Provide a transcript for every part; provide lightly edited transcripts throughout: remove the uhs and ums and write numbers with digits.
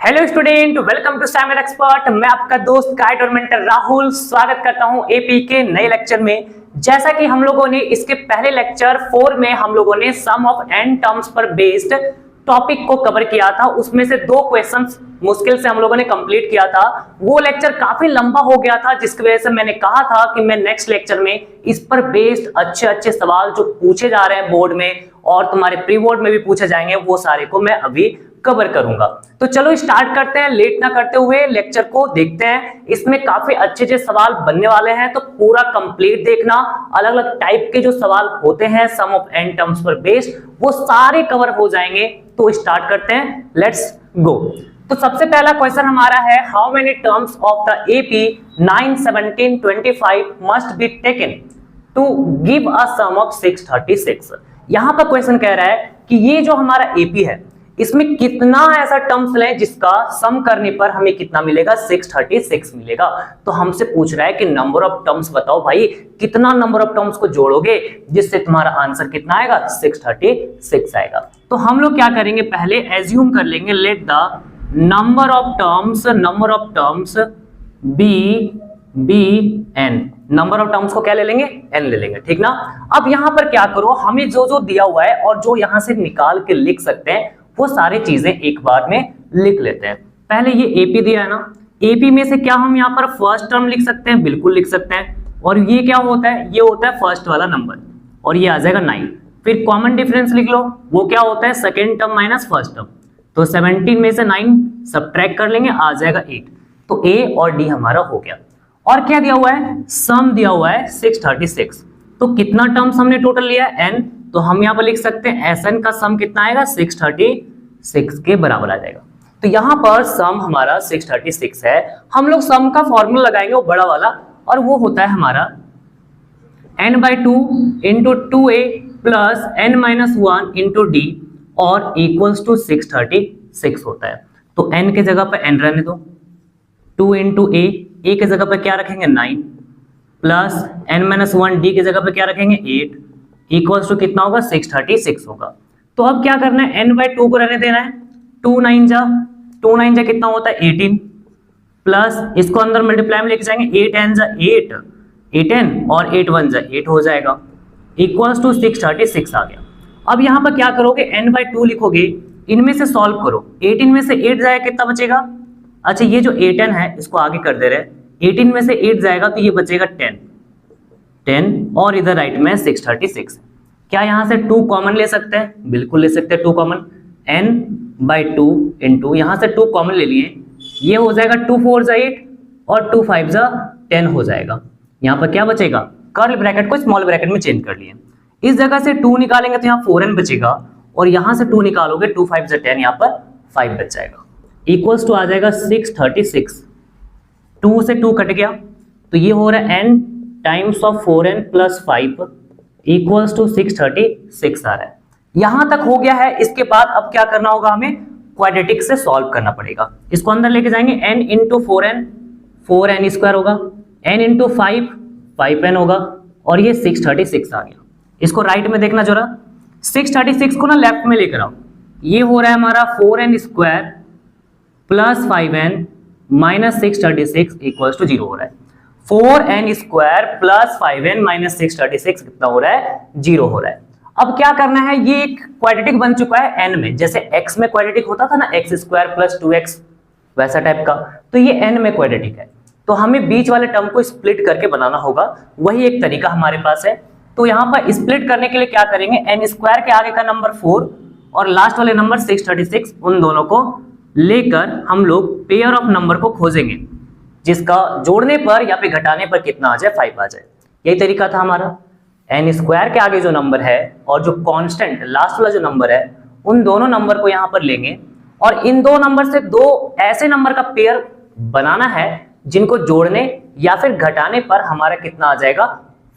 Hello student, welcome to Stymer expert. मैं आपका दोस्त गाइड और मेंटर राहुल स्वागत करता हूं एपी के नए लेक्चर में। जैसा कि हम लोगों ने इसके पहले लेक्चर 4 में हम लोगों ने सम ऑफ n टर्म्स पर बेस्ड टॉपिक को कवर किया था। उसमें से 2 क्वेश्चंस मुश्किल से हम लोगों ने कंप्लीट किया था। वो लेक्चर काफी लंबा हो गया था, जिसकी वजह से मैंने कहा था कि मैं नेक्स्ट लेक्चर में इस पर बेस्ड अच्छे सवाल जो पूछे जा रहे हैं बोर्ड में और तुम्हारे प्री बोर्ड में भी पूछे जाएंगे, वो सारे को मैं अभी कवर करूंगा। तो चलो स्टार्ट करते हैं, लेट ना करते हुए लेक्चर को देखते हैं। इसमें काफी अच्छे सवाल बनने वाले हैं, तो पूरा कंप्लीट देखना। अलग अलग टाइप के जो सवाल होते हैं सम ऑफ n टर्म्स पर बेस्ड, वो सारे कवर हो जाएंगे। तो स्टार्ट करते हैं, लेट्स गो। तो सबसे पहला क्वेश्चन हमारा है, how many terms of the AP 9, 17, 25 must be taken to give a sum of 636। यहां पर क्वेश्चन कह रहा है कि ये जो हमारा एपी है, इसमें कितना ऐसा टर्म्स लें जिसका सम करने पर हमें कितना मिलेगा, 636 मिलेगा। तो हमसे पूछ रहा है कि नंबर ऑफ टर्म्स बताओ भाई, कितना नंबर ऑफ टर्म्स को जोड़ोगे जिससे तुम्हारा आंसर कितना आएगा, 636 आएगा। तो हम लोग क्या करेंगे, पहले एज्यूम कर लेंगे, let the number of terms be N. Number of terms को क्या ले लेंगे, एन ले लेंगे, ठीक ना। अब यहां पर क्या करो, हमें जो दिया हुआ है और जो यहां से निकाल के लिख सकते हैं वो सारी चीजें एक बार में लिख लेते हैं। पहले ये एपी दिया है ना, एपी में से क्या हम यहाँ पर फर्स्ट टर्म लिख सकते हैं, बिल्कुल लिख सकते हैं। और ये क्या होता है, ये होता है फर्स्ट वाला नंबर और ये आ जाएगा 9। फिर कॉमन डिफरेंस लिख लो, वो क्या होता है, second term minus first term. तो 17 में से 9 सब्ट्रैक्ट कर लेंगे, आ जाएगा 8। तो ए और डी हमारा हो गया। और क्या दिया हुआ है, सम दिया हुआ है 636। तो कितना टर्म्स हमने टोटल लिया है, n। तो हम यहाँ पर लिख सकते हैं Sn का सम कितना आएगा, 636 के बराबर आ जाएगा। तो यहाँ पर सम हमारा 636 है। हम लोग सम का फॉर्मूला लगाएंगे, वो बड़ा वाला, और वो होता है हमारा n/2 into 2a plus n-1 into d और इक्वल्स टू 636 होता है। तो n के जगह पर n रहने दो, 2 इंटू a के जगह पर क्या रखेंगे 9 प्लस n-1 d के जगह पर क्या रखेंगे 8 इक्वल्स टू कितना होगा, 636 होगा। तो अब क्या करना है, n/2 को रहने देना है। 2 9 जा कितना होता है 18 प्लस इसको अंदर मल्टीप्लाई में लेके जाएंगे, 8 n जा 8n और 8 1 जा 8 हो जाएगा इक्वल्स टू 636 आ गया। अब यहाँ पर क्या करोगे, n/2 लिखोगे, इनमें से सॉल्व करो। 18 में से 8 जाएगा, कितना बचेगा, अच्छा ये जो 8n है इसको आगे कर दे रहे, 18 में से 8 जाएगा तो ये बचेगा 10 और इधर राइट में 636। क्या यहाँ से 2 कॉमन ले सकते हैं, बिल्कुल ले सकते हैं 2 कॉमन। n/2 इंटू यहाँ से 2 कॉमन ले लिए, ये हो जाएगा 2 4 जा 8 और 2 5 जा 10 हो जाएगा। यहाँ पर क्या बचेगा, कर्ल ब्रैकेट को स्मॉल ब्रैकेट में चेंज कर लिए। इस जगह से 2 निकालेंगे तो यहाँ 4n बचेगा और यहाँ से 2 निकालोगे 2 5 जा 10, यहाँ पर 5 बच जाएगा इक्वल्स टू आ जाएगा 636। 2 से 2 कट गया तो ये हो रहा है n times of 4n plus 5 equals to 636 आ रहा है। यहां तक हो गया है। इसके बाद अब क्या करना होगा, हमें क्वाड्रेटिक से सॉल्व करना पड़ेगा। इसको अंदर लेके जाएंगे, n इंटू 4n स्क्वायर होगा, n इंटू 5n होगा और ये 636 आ गया। इसको राइट में देखना जरा, 636 को ना लेफ्ट में लेकर आओ, ये हो रहा है हमारा 4n square plus 5n minus 636 equals to 0 हो रहा है। 4n square plus 5n minus 636 कितना हो रहा है, 0 हो रहा है। अब क्या करना है, ये एक क्वाड्रेटिक बन चुका है n में, जैसे x में क्वाड्रेटिक होता था ना, x स्क्वायर प्लस 2x वैसा टाइप का, तो ये n में क्वाड्रेटिक है। तो हमें बीच वाले टर्म को स्प्लिट करके बनाना होगा, वही एक तरीका हमारे पास है। तो यहाँ पर स्प्लिट करने के लिए क्या करेंगे, n स्क्वायर के आगे का नंबर 4 और लास्ट वाले नंबर 636, उन दोनों को लेकर हम लोग पेयर ऑफ नंबर को खोजेंगे जिसका जोड़ने पर या फिर घटाने पर कितना आ जाए, 5 आ जाए। यही तरीका था हमारा। n स्क्वायर के आगे जो नंबर है और जो कांस्टेंट लास्ट वाला जो नंबर है, उन दोनों नंबर को यहाँ पर लेंगे और इन 2 नंबर से 2 ऐसे नंबर का पेयर बनाना है जिनको जोड़ने या फिर घटाने पर हमारा कितना आ जाएगा,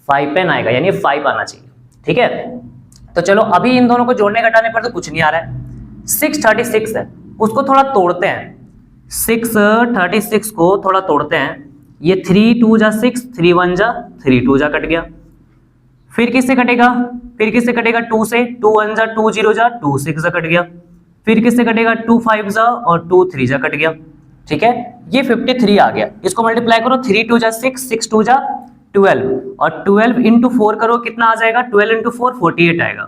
5n आएगा, यानी 5 आना चाहिए। ठीक है, तो चलो अभी इन दोनों को जोड़ने घटाने पर तो कुछ नहीं आ रहा है। 636 है, उसको थोड़ा तोड़ते हैं। 636 को थोड़ा तोड़ते हैं, ये 3 2 जा 6, 3 1 जा 3 2 जा कट गया। फिर किससे कटेगा, 2 से, 2 1 जा 2 0 जा 2 6 जा कट गया। फिर किससे कटेगा 2 5 जा और 2 3 जा कट गया, ठीक है। ये 53 आ गया, इसको मल्टीप्लाई करो 3 2 जा 6 6 2 जा 12 और 12 इंटू 4 करो कितना आ जाएगा 12 इंटू 4 48 आएगा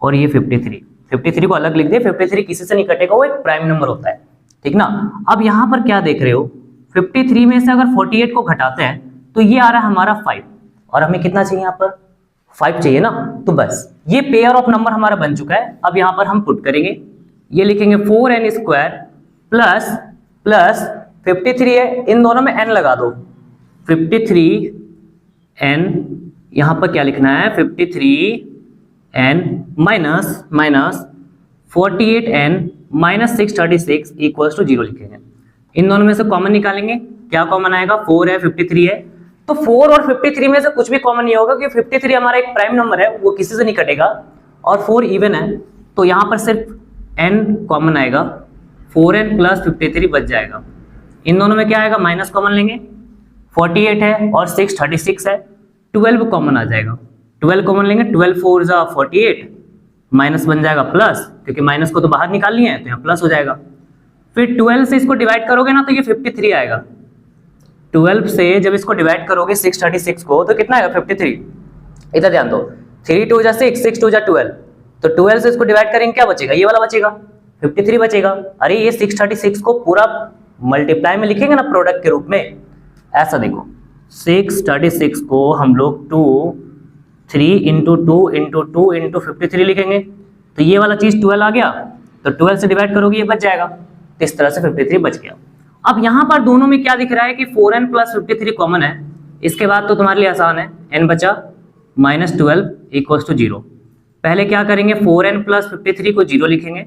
और ये 53 को अलग लिख दे, 53 किसी से नहीं कटेगा, वो एक प्राइम नंबर होता है, ठीक ना। अब यहां पर क्या देख रहे हो 53 में से अगर 48 को घटाते हैं तो ये आ रहा है हमारा 5 और हमें कितना चाहिए यहाँ पर 5 चाहिए ना, तो बस ये पेयर ऑफ नंबर हमारा बन चुका है। अब यहां पर हम पुट करेंगे, ये लिखेंगे 4n स्क्वायर प्लस प्लस 53 है, इन दोनों में n लगा दो 53n, यहां पर क्या लिखना है 53n minus minus 48n minus 636 equals to 0 लिखेंगे। इन दोनों में से कॉमन निकालेंगे, क्या कॉमन आएगा 4 है 53 है, तो 4 और 53 में से कुछ भी कॉमन नहीं होगा क्योंकि 53 हमारा एक प्राइम नंबर है, वो किसी से नहीं कटेगा और 4 इवन है, तो यहां पर सिर्फ n कॉमन आएगा, 4n प्लस 53 बच जाएगा। इन दोनों में क्या आएगा माइनस कॉमन लेंगे, 48 है और 636 है, 12 कॉमन आ जाएगा, 12 कॉमन लेंगे, 12 4 जा 48 माइनस बन जाएगा प्लस, क्योंकि माइनस को तो बाहर निकालनी है तो यहाँ प्लस हो जाएगा। फिर 12 से इसको डिवाइड करोगे ना तो ये 53 आएगा, 12 से जब इसको डिवाइड करोगे 636 को तो कितना आएगा 53, इधर ध्यान दो 3 2 जा 6 6 2 जा 12, तो 12 से इसको डिवाइड करेंगे क्या बचेगा, ये वाला बचेगा 53 बचेगा। अरे ये 636 को पूरा मल्टीप्लाई में लिखेंगे ना प्रोडक्ट के रूप में, ऐसा देखो 636 को हम लोग 3 इंटू 2 इंटू 2 इंटू 53 लिखेंगे, तो ये वाला चीज 12 आ गया, तो 12 से डिवाइड करोगे ये बच जाएगा, तो इस तरह से 53 बच गया। अब यहां पर दोनों में क्या दिख रहा है कि 4n प्लस 53 कॉमन है, इसके बाद तो तुम्हारे लिए आसान है, n बचा माइनस 12 इक्वल्स टू 0। पहले क्या करेंगे 4n प्लस 53 को 0 लिखेंगे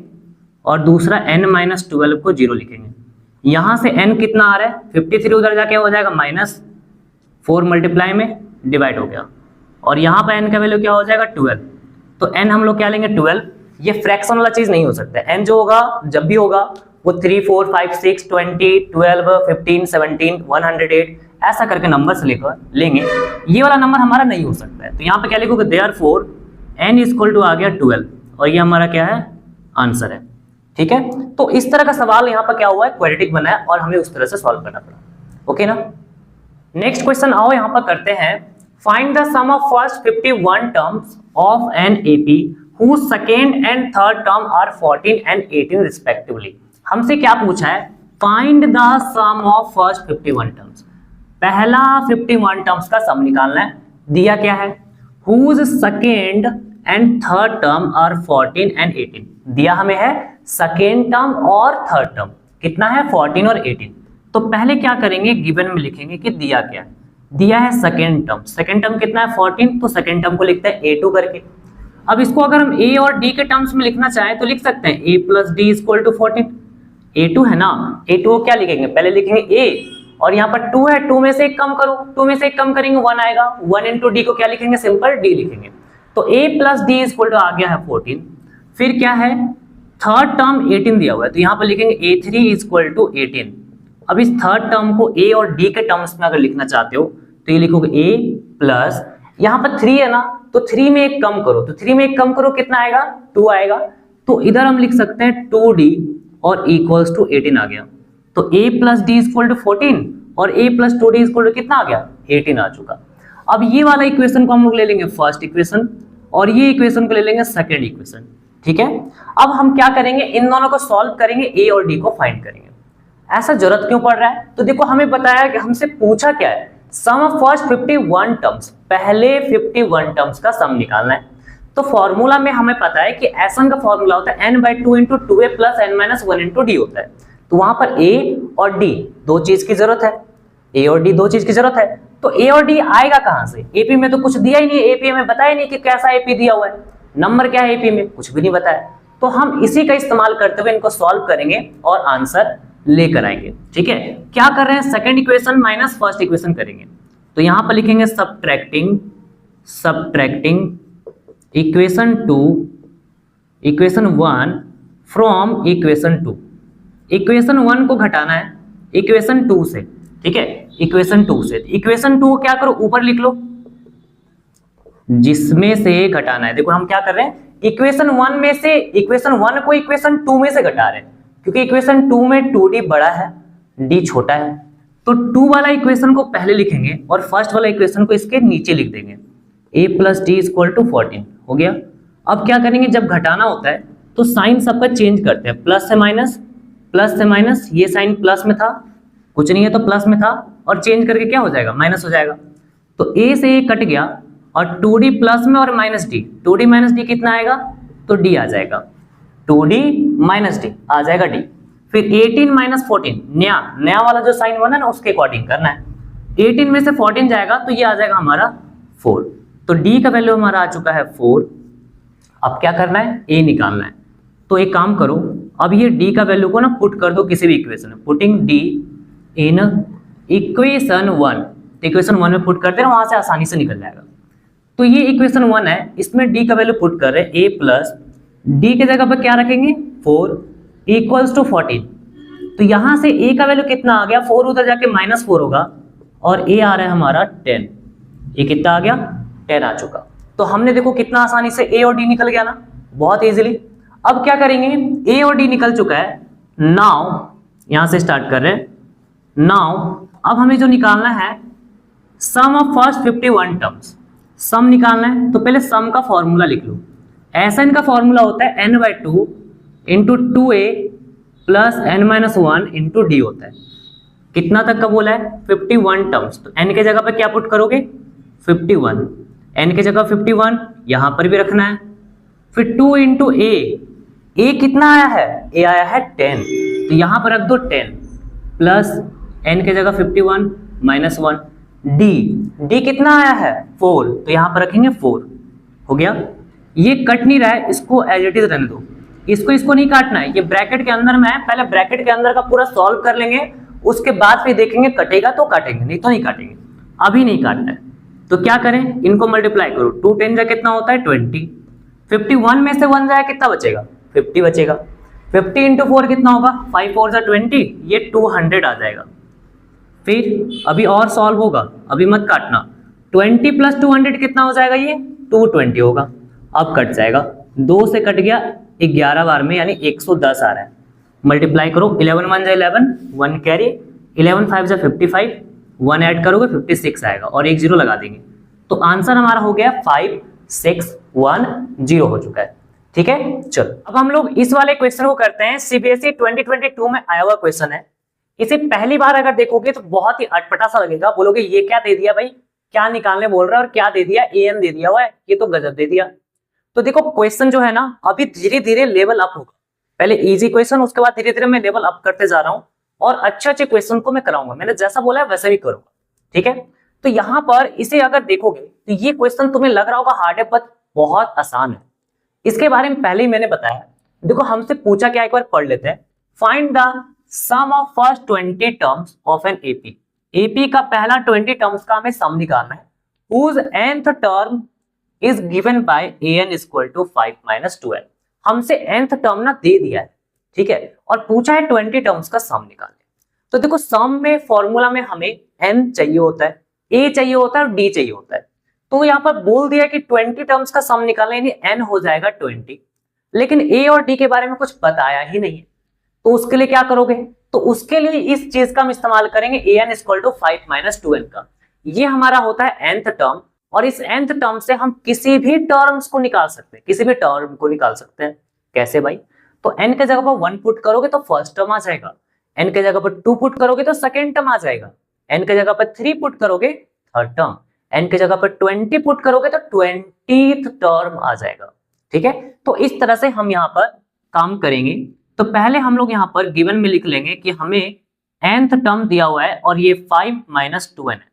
और दूसरा n माइनस 12 को 0 लिखेंगे। यहां से n कितना आ रहा है 53 उधर जाके हो जाएगा माइनस 4 मल्टीप्लाई में डिवाइड हो गया और यहाँ पर n का वैल्यू क्या हो जाएगा 12, तो n हम लोग क्या लेंगे 12। ये फ्रैक्शन वाला चीज नहीं हो सकता है, n जो होगा जब भी होगा वो 3 4 5 6 20 12 15 17 108 ऐसा करके नंबर से लेकर लेंगे, ये वाला नंबर हमारा नहीं हो सकता है, तो यहाँ पे क्या लिखोगे देयरफॉर n इक्वल टू आ गया 12 और ये हमारा क्या है आंसर है, ठीक है। तो इस तरह का सवाल यहाँ पर क्या हुआ है क्वाड्रेटिक बना है और हमें उस तरह से सॉल्व करना पड़ा, ओके ना। नेक्स्ट क्वेश्चन आओ यहाँ पर करते हैं, find the sum of first 51 terms of an AP whose second and third term are 14 and 18 respectively। हमसे क्या पूछा है find the sum of first 51 terms, पहला 51 टर्म्स का सम निकालना है। दिया क्या है whose second and third term are 14 and 18, दिया हमें है सेकेंड टर्म और थर्ड टर्म कितना है 14 और 18। तो पहले क्या करेंगे गिवन में लिखेंगे कि दिया क्या है, दिया है सेकेंड टर्म कितना है 14, तो सेकेंड टर्म को लिखते हैं a2 करके। अब इसको अगर हम a और d के टर्म्स में लिखना चाहें तो लिख सकते हैं a plus D equal to 14, a2 है ना, a2 को क्या लिखेंगे पहले लिखेंगे a और यहाँ पर 2 है, 2 में से एक कम करो, 2 में से एक कम करेंगे 1 आएगा, 1 इंटू डी को क्या लिखेंगे सिंपल d लिखेंगे, तो a plus D equal to आ गया है 14। फिर क्या है थर्ड टर्म 18 दिया हुआ है तो यहाँ पर लिखेंगे a3 इक्वल टू 18। अब इस थर्ड टर्म को a और d के टर्म्स में अगर लिखना चाहते हो तो ये लिखोगे a प्लस यहाँ पर 3 है ना, तो 3 में एक कम करो, तो 3 में एक कम करो कितना आएगा 2 आएगा, तो इधर हम लिख सकते हैं 2d और इक्वल्स टू 18 आ गया, तो a plus D equal to 14 और a plus 2d equal to कितना आ गया 18 आ चुका। अब ये वाला इक्वेशन को हम लोग ले लेंगे फर्स्ट इक्वेशन और ये इक्वेशन को ले लेंगे सेकेंड इक्वेशन, ठीक है। अब हम क्या करेंगे इन दोनों को सॉल्व करेंगे, a और d को फाइंड करेंगे। ऐसा जरूरत क्यों पड़ रहा है, तो देखो हमें बताया कि हमसे पूछा क्या है सम ऑफ फर्स्ट 51 टर्म्स, पहले 51 टर्म्स का सम निकालना है। तो फॉर्मूला में हमें पता है कि एसन का फॉर्मूला होता है n/2 into 2a plus n minus 1 into D होता है, तो वहां पर a और d दो चीज की जरूरत है, a और d दो चीज की जरूरत है, तो a और d आएगा कहां से, एपी में तो कुछ दिया ही नहीं, एपी में बताया नहीं कि कैसा एपी दिया हुआ है, नंबर क्या है एपी में कुछ भी नहीं बताया, तो हम इसी का इस्तेमाल करते हुए इनको सॉल्व करेंगे और आंसर लेकर आएंगे, ठीक है। क्या कर रहे हैं second equation minus first equation करेंगे, तो यहां पर लिखेंगे subtracting equation 2 equation 1 from equation 2, equation 1 को घटाना है इक्वेशन 2 से, ठीक है, इक्वेशन 2 से, इक्वेशन 2 को क्या करो ऊपर लिख लो, जिसमें से घटाना है। देखो हम क्या कर रहे हैं, इक्वेशन 1 में से इक्वेशन 1 को इक्वेशन 2 में से घटा रहे हैं, क्योंकि इक्वेशन 2 में 2d बड़ा है, d छोटा है। तो 2 वाला इक्वेशन को पहले लिखेंगे और फर्स्ट वाला इक्वेशन को इसके नीचे लिख देंगे, a plus D equal to 14 हो गया। अब क्या करेंगे, जब घटाना होता है तो साइन सबका चेंज करते हैं, प्लस से माइनस, ये साइन प्लस में था, कुछ नहीं है तो प्लस में था, और चेंज करके क्या हो जाएगा, माइनस हो जाएगा। तो a से a कट गया और 2d प्लस में और minus D, 2d minus D कितना आएगा, तो d आ जाएगा, 2d माइनस डी आ जाएगा d। फिर 18 माइनस 14, नया वाला जो साइन बना ना उसके अकॉर्डिंग करना है। 18 में से 14 जाएगा तो ये आ जाएगा हमारा 4। तो d का वैल्यू हमारा आ चुका है 4। अब क्या करना है, a निकालना है। तो एक काम करो, अब ये d का वैल्यू को ना पुट कर दो किसी भी इक्वेशन में, पुटिंग d इन इक्वेशन 1। तो इक्वेशन 1 में पुट करते हैं, वहां से आसानी से निकल जाएगा। तो ये इक्वेशन 1 है, इसमें d का वैल्यू पुट कर रहे हैं, a प्लस डी के जगह पर क्या रखेंगे 4 इक्वल्स टू 14। तो यहां से a का वैल्यू कितना आ गया, 4 उधर जाके -4 होगा, और a आ रहा है हमारा 10। ये कितना आ गया, 10 आ चुका। तो हमने देखो कितना आसानी से a और d निकल गया ना, बहुत इजीली। अब क्या करेंगे, a और d निकल चुका है, नाउ यहां से स्टार्ट कर रहे हैं। नाउ अब हमें जो निकालना है, सम ऑफ फर्स्ट 51 टर्म्स, सम निकालना है। तो पहले सम का फॉर्मूला लिख लो। एसएन का फॉर्मूला होता है n/2 into 2a plus n-1 into D होता है। कितना तक का बोला है, 51 टर्म्स। तो n के जगह पे क्या पुट करोगे, 51, n के जगह 51 यहां पर भी रखना है। फिर 2 इंटू a कितना आया है, a आया है 10, तो यहां पर रख दो 10 प्लस n के जगह 51 -1, d कितना आया है 4, तो यहां पर रखेंगे 4। हो गया, ये कट नहीं रहा है, इसको एज इट इज रहने दो, इसको नहीं काटना है, ये ब्रैकेट के अंदर में है। पहले ब्रैकेट के अंदर का पूरा सॉल्व कर लेंगे, उसके बाद फिर देखेंगे कटेगा तो काटेंगे, नहीं तो नहीं काटेंगे, अभी नहीं काटना है। तो क्या करें, इनको मल्टीप्लाई करो, 2 10 जा कितना होता है 20, 51 में से 1 जाए कितना बचेगा, 50 बचेगा। 50 इंटू 4 कितना होगा, 5 4 जा 20, ये 200 आ जाएगा। फिर अभी और सॉल्व होगा, अभी मत काटना। 20 प्लस 200 कितना हो जाएगा, ये 220 होगा। अब कट जाएगा, 2 से कट गया 11 बार में, यानी 110 आ रहा है। मल्टीप्लाई करो, 11 1 जा 11, 1 कैरी, 11 5 जा 55, 1 ऐड करोगे 56 आएगा, और एक 0 लगा देंगे। तो आंसर हमारा हो गया 5 6 1 0 हो चुका है। ठीक है, चलो अब हम लोग इस वाले क्वेश्चन को करते हैं। सीबीएसई 2022 में आया हुआ क्वेश्चन है। इसे पहली बार अगर देखोगे तो बहुत ही अटपटा सा लगेगा, बोलोगे ये क्या दे दिया भाई, क्या निकालने बोल रहा है, और क्या दे दिया, एन दे दिया हुआ है, ये तो गजब दे दिया। तो देखो क्वेश्चन जो है ना, अभी धीरे धीरे लेवल अप होगा। पहले इजी क्वेश्चन, उसके बाद धीरे धीरे मैं लेवल अप करते जा रहा हूं, और अच्छे अच्छे क्वेश्चन को मैं कराऊंगा। मैंने जैसा बोला है वैसा भी करूंगा, ठीक है। तो यहाँ पर इसे अगर देखोगे तो ये क्वेश्चन तुम्हें लग रहा होगा हार्ड है, पर बहुत आसान है। इसके बारे में पहले ही मैंने बताया। देखो हमसे पूछा क्या, एक बार पढ़ लेते हैं। Find the sum of first 20 terms of an AP. AP का पहला 20 टर्म्स का हमें सम निकालना है। whose nth term is given by an equal to 5 - 2n। हमसे nth टर्म ना दे दिया है, ठीक है, और पूछा है 20 टर्म्स का सम निकालने। तो देखो सम में फॉर्मूला में हमें n चाहिए होता है, a चाहिए होता है और d चाहिए होता है। तो यहाँ पर बोल दिया कि 20 टर्म्स का सम निकालना, यानी n हो जाएगा 20, लेकिन a और d के बारे में कुछ बताया ही नहीं है। तो उसके लिए क्या करोगे, तो उसके लिए इस चीज का हम इस्तेमाल करेंगे, an इक्वल टू 5 - 2n का। ये हमारा होता है nth टर्म, और इस nth टर्म से हम किसी भी टर्म्स को निकाल सकते हैं, किसी भी टर्म को निकाल सकते हैं। कैसे भाई, तो n के जगह पर 1 पुट करोगे तो फर्स्ट टर्म आ जाएगा, n के जगह पर 2 पुट करोगे तो सेकेंड टर्म आ जाएगा, n के जगह पर 3 पुट करोगे थर्ड टर्म, n के जगह पर 20 पुट करोगे तो 20th टर्म आ जाएगा। ठीक है, तो इस तरह से हम यहाँ पर काम करेंगे। तो पहले हम लोग यहाँ पर गिवन में लिख लेंगे कि हमें nth टर्म दिया हुआ है और ये 5 - 2n है।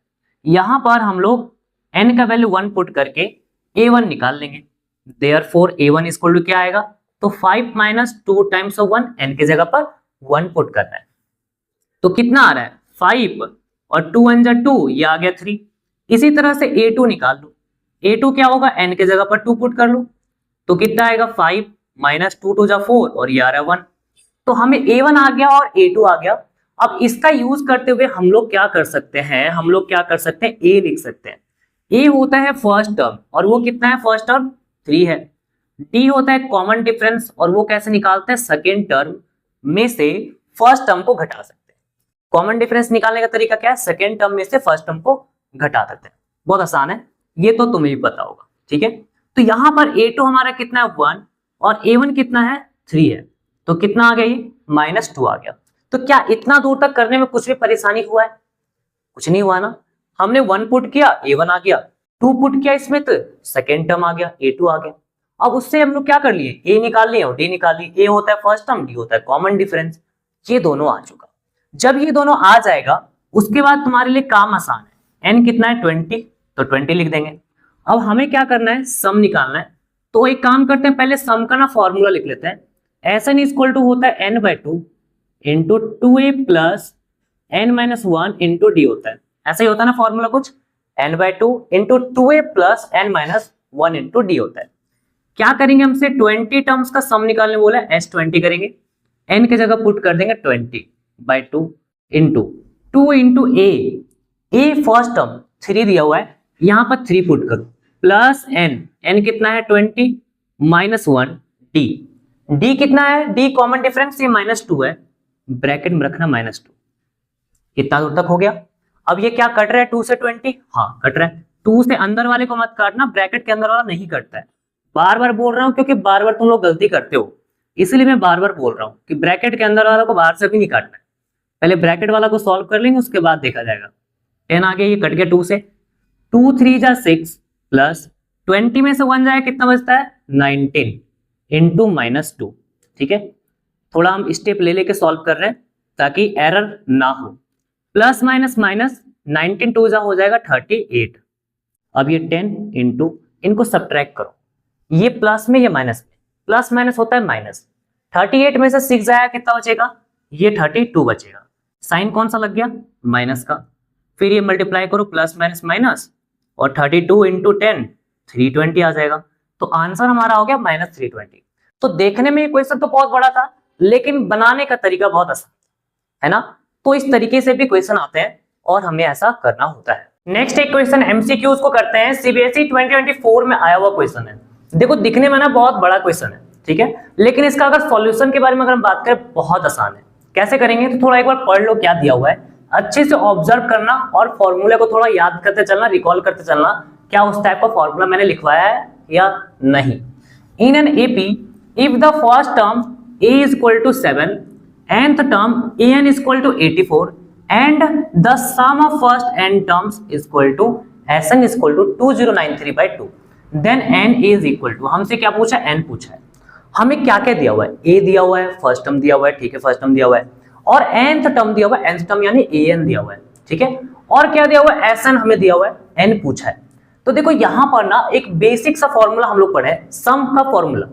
यहाँ पर हम लोग n का वैल्यू 1 पुट करके a1 निकाल लेंगे। देयरफॉर a1 इक्वल टू क्या आएगा, तो 5 - 2 टाइम्स 1, n की जगह पर 1 पुट करना है। तो कितना आ रहा है 5 और 2 1 जा 2, ये आ गया 3। इसी तरह से a2 निकाल लो। a2 क्या होगा, n के जगह पर 2 पुट कर लो, तो कितना आएगा 5 - 2 2 जा 4, और ये आ रहा है 1। तो हमें a1 आ गया और a2 आ गया। अब इसका यूज करते हुए हम लोग क्या कर सकते हैं, हम लोग क्या कर सकते हैं, a लिख सकते हैं। ए होता है फर्स्ट टर्म और वो कितना है फर्स्ट टर्म 3 है। डी होता है कॉमन डिफरेंस और वो कैसे निकालते हैं सेकेंड टर्म में से फर्स्ट टर्म को घटा सकते हैं। कॉमन डिफरेंस निकालने का तरीका क्या है, सेकेंड टर्म में से फर्स्ट टर्म को घटा सकते हैं। बहुत आसान है, ये तो तुम्हें भी पता होगा। ठीक है, तो यहां पर a2 हमारा कितना है 1 और a1 कितना है 3 है, तो कितना आ गया ये -2 आ गया। तो क्या इतना दूर तक करने में कुछ भी परेशानी हुआ है? कुछ नहीं हुआ ना। हमने 1 पुट किया a1 आ गया, 2 पुट किया इसमें तो सेकेंड टर्म आ गया a2 आ गया। अब उससे हम लोग क्या कर लिए, a निकाल लिए और d निकाल लिए। a होता है फर्स्ट टर्म, d होता है कॉमन डिफरेंस। ये दोनों आ चुका। जब ये दोनों आ जाएगा उसके बाद तुम्हारे लिए काम आसान है। n कितना है 20, तो 20 लिख देंगे। अब हमें क्या करना है, सम निकालना है। तो एक काम करते हैं, पहले सम का ना फॉर्मूला लिख लेते हैं। Sn इक्वल टू होता है n/2 into 2a plus n-1 into D होता है। ऐसा ही होता है ना फॉर्मूला कुछ, n/2 into 2a plus n-1 into D होता है। क्या करेंगे, हमसे 20 टर्म्स का सम निकालने बोला है, S20 करेंगे। n की जगह पुट कर देंगे 20/2 into 2 into a first term 3 दिया हुआ है, यहां पर 3 पुट करो प्लस n कितना है 20 -1 d कितना है, d कॉमन डिफरेंस ये -2 है, ब्रैकेट में रखना -2। कितना दूर तक हो गया। अब ये क्या कट रहा है 2 से 20, हाँ कट रहा है। 2 से अंदर वाले को मत काटना, ब्रैकेट के अंदर वाला नहीं कटता है। बार बार बोल रहा हूं क्योंकि बार बार तुम लोग गलती करते हो, इसलिए मैं बार बार बोल रहा हूं कि ब्रैकेट के अंदर वाला को बाहर से भी नहीं काटना है। पहले ब्रैकेट वाला को सॉल्व कर लेंगे, उसके बाद देखा जाएगा। 10 आ गया, ये कट गया 2 से, 2 3 जा 6 प्लस 20 में से 1 जाए कितना बचता है 19 इंटू -2। ठीक है, थोड़ा हम स्टेप ले लेके सॉल्व कर रहे हैं ताकि एरर ना हो। प्लस माइनस माइनस 19 2 जा हो जाएगा 38। अब ये 10 इंटू, इनको सब्ट्रैक्ट करो, ये प्लस में ये माइनस में, प्लस माइनस होता है माइनस। 38 में से 6 जाएगा कितना बचेगा, ये 32 बचेगा। साइन कौन सा लग गया, माइनस का। फिर ये मल्टीप्लाई करो प्लस माइनस माइनस और 32 इंटू 10 320 आ जाएगा। तो आंसर हमारा हो गया -320। तो देखने में ये क्वेश्चन तो बहुत बड़ा था, लेकिन बनाने का तरीका बहुत आसान है ना। तो इस तरीके से भी क्वेश्चन आते हैं और हमें ऐसा करना होता है। नेक्स्ट एक क्वेश्चन एमसीक्यूज को करते हैं। सीबीएसई 2024 में आया हुआ क्वेश्चन है। देखो दिखने में ना बहुत बड़ा क्वेश्चन है, ठीक है, लेकिन इसका अगर सॉल्यूशन के बारे में अगर हम बात करें बहुत आसान है। कैसे करेंगे, तो थोड़ा एक बार पढ़ लो क्या दिया हुआ है, अच्छे से ऑब्जर्व करना और फॉर्मूले को थोड़ा याद करते चलना, रिकॉल करते चलना, क्या उस टाइप का फॉर्मूला मैंने लिखवाया है या नहीं। In an AP if the first term a is equal to 7 and the term an is equal to 84 and the sum of first n terms is equal to sn is equal to 2093/2, then n is equal to, हमसे क्या पूछा, n पूछा है। हमें क्या क्या दिया हुआ है, a दिया हुआ है, फर्स्ट टर्म दिया हुआ है, ठीक है, फर्स्ट टर्म दिया हुआ है, और nth टर्म दिया हुआ है, nth टर्म यानी an दिया हुआ है, ठीक है, और क्या दिया हुआ है, sn हमें दिया हुआ है, n पूछा है। तो देखो यहां पर ना एक बेसिक सा फॉर्मूला हम लोग पढ़े, सम का फॉर्मूला।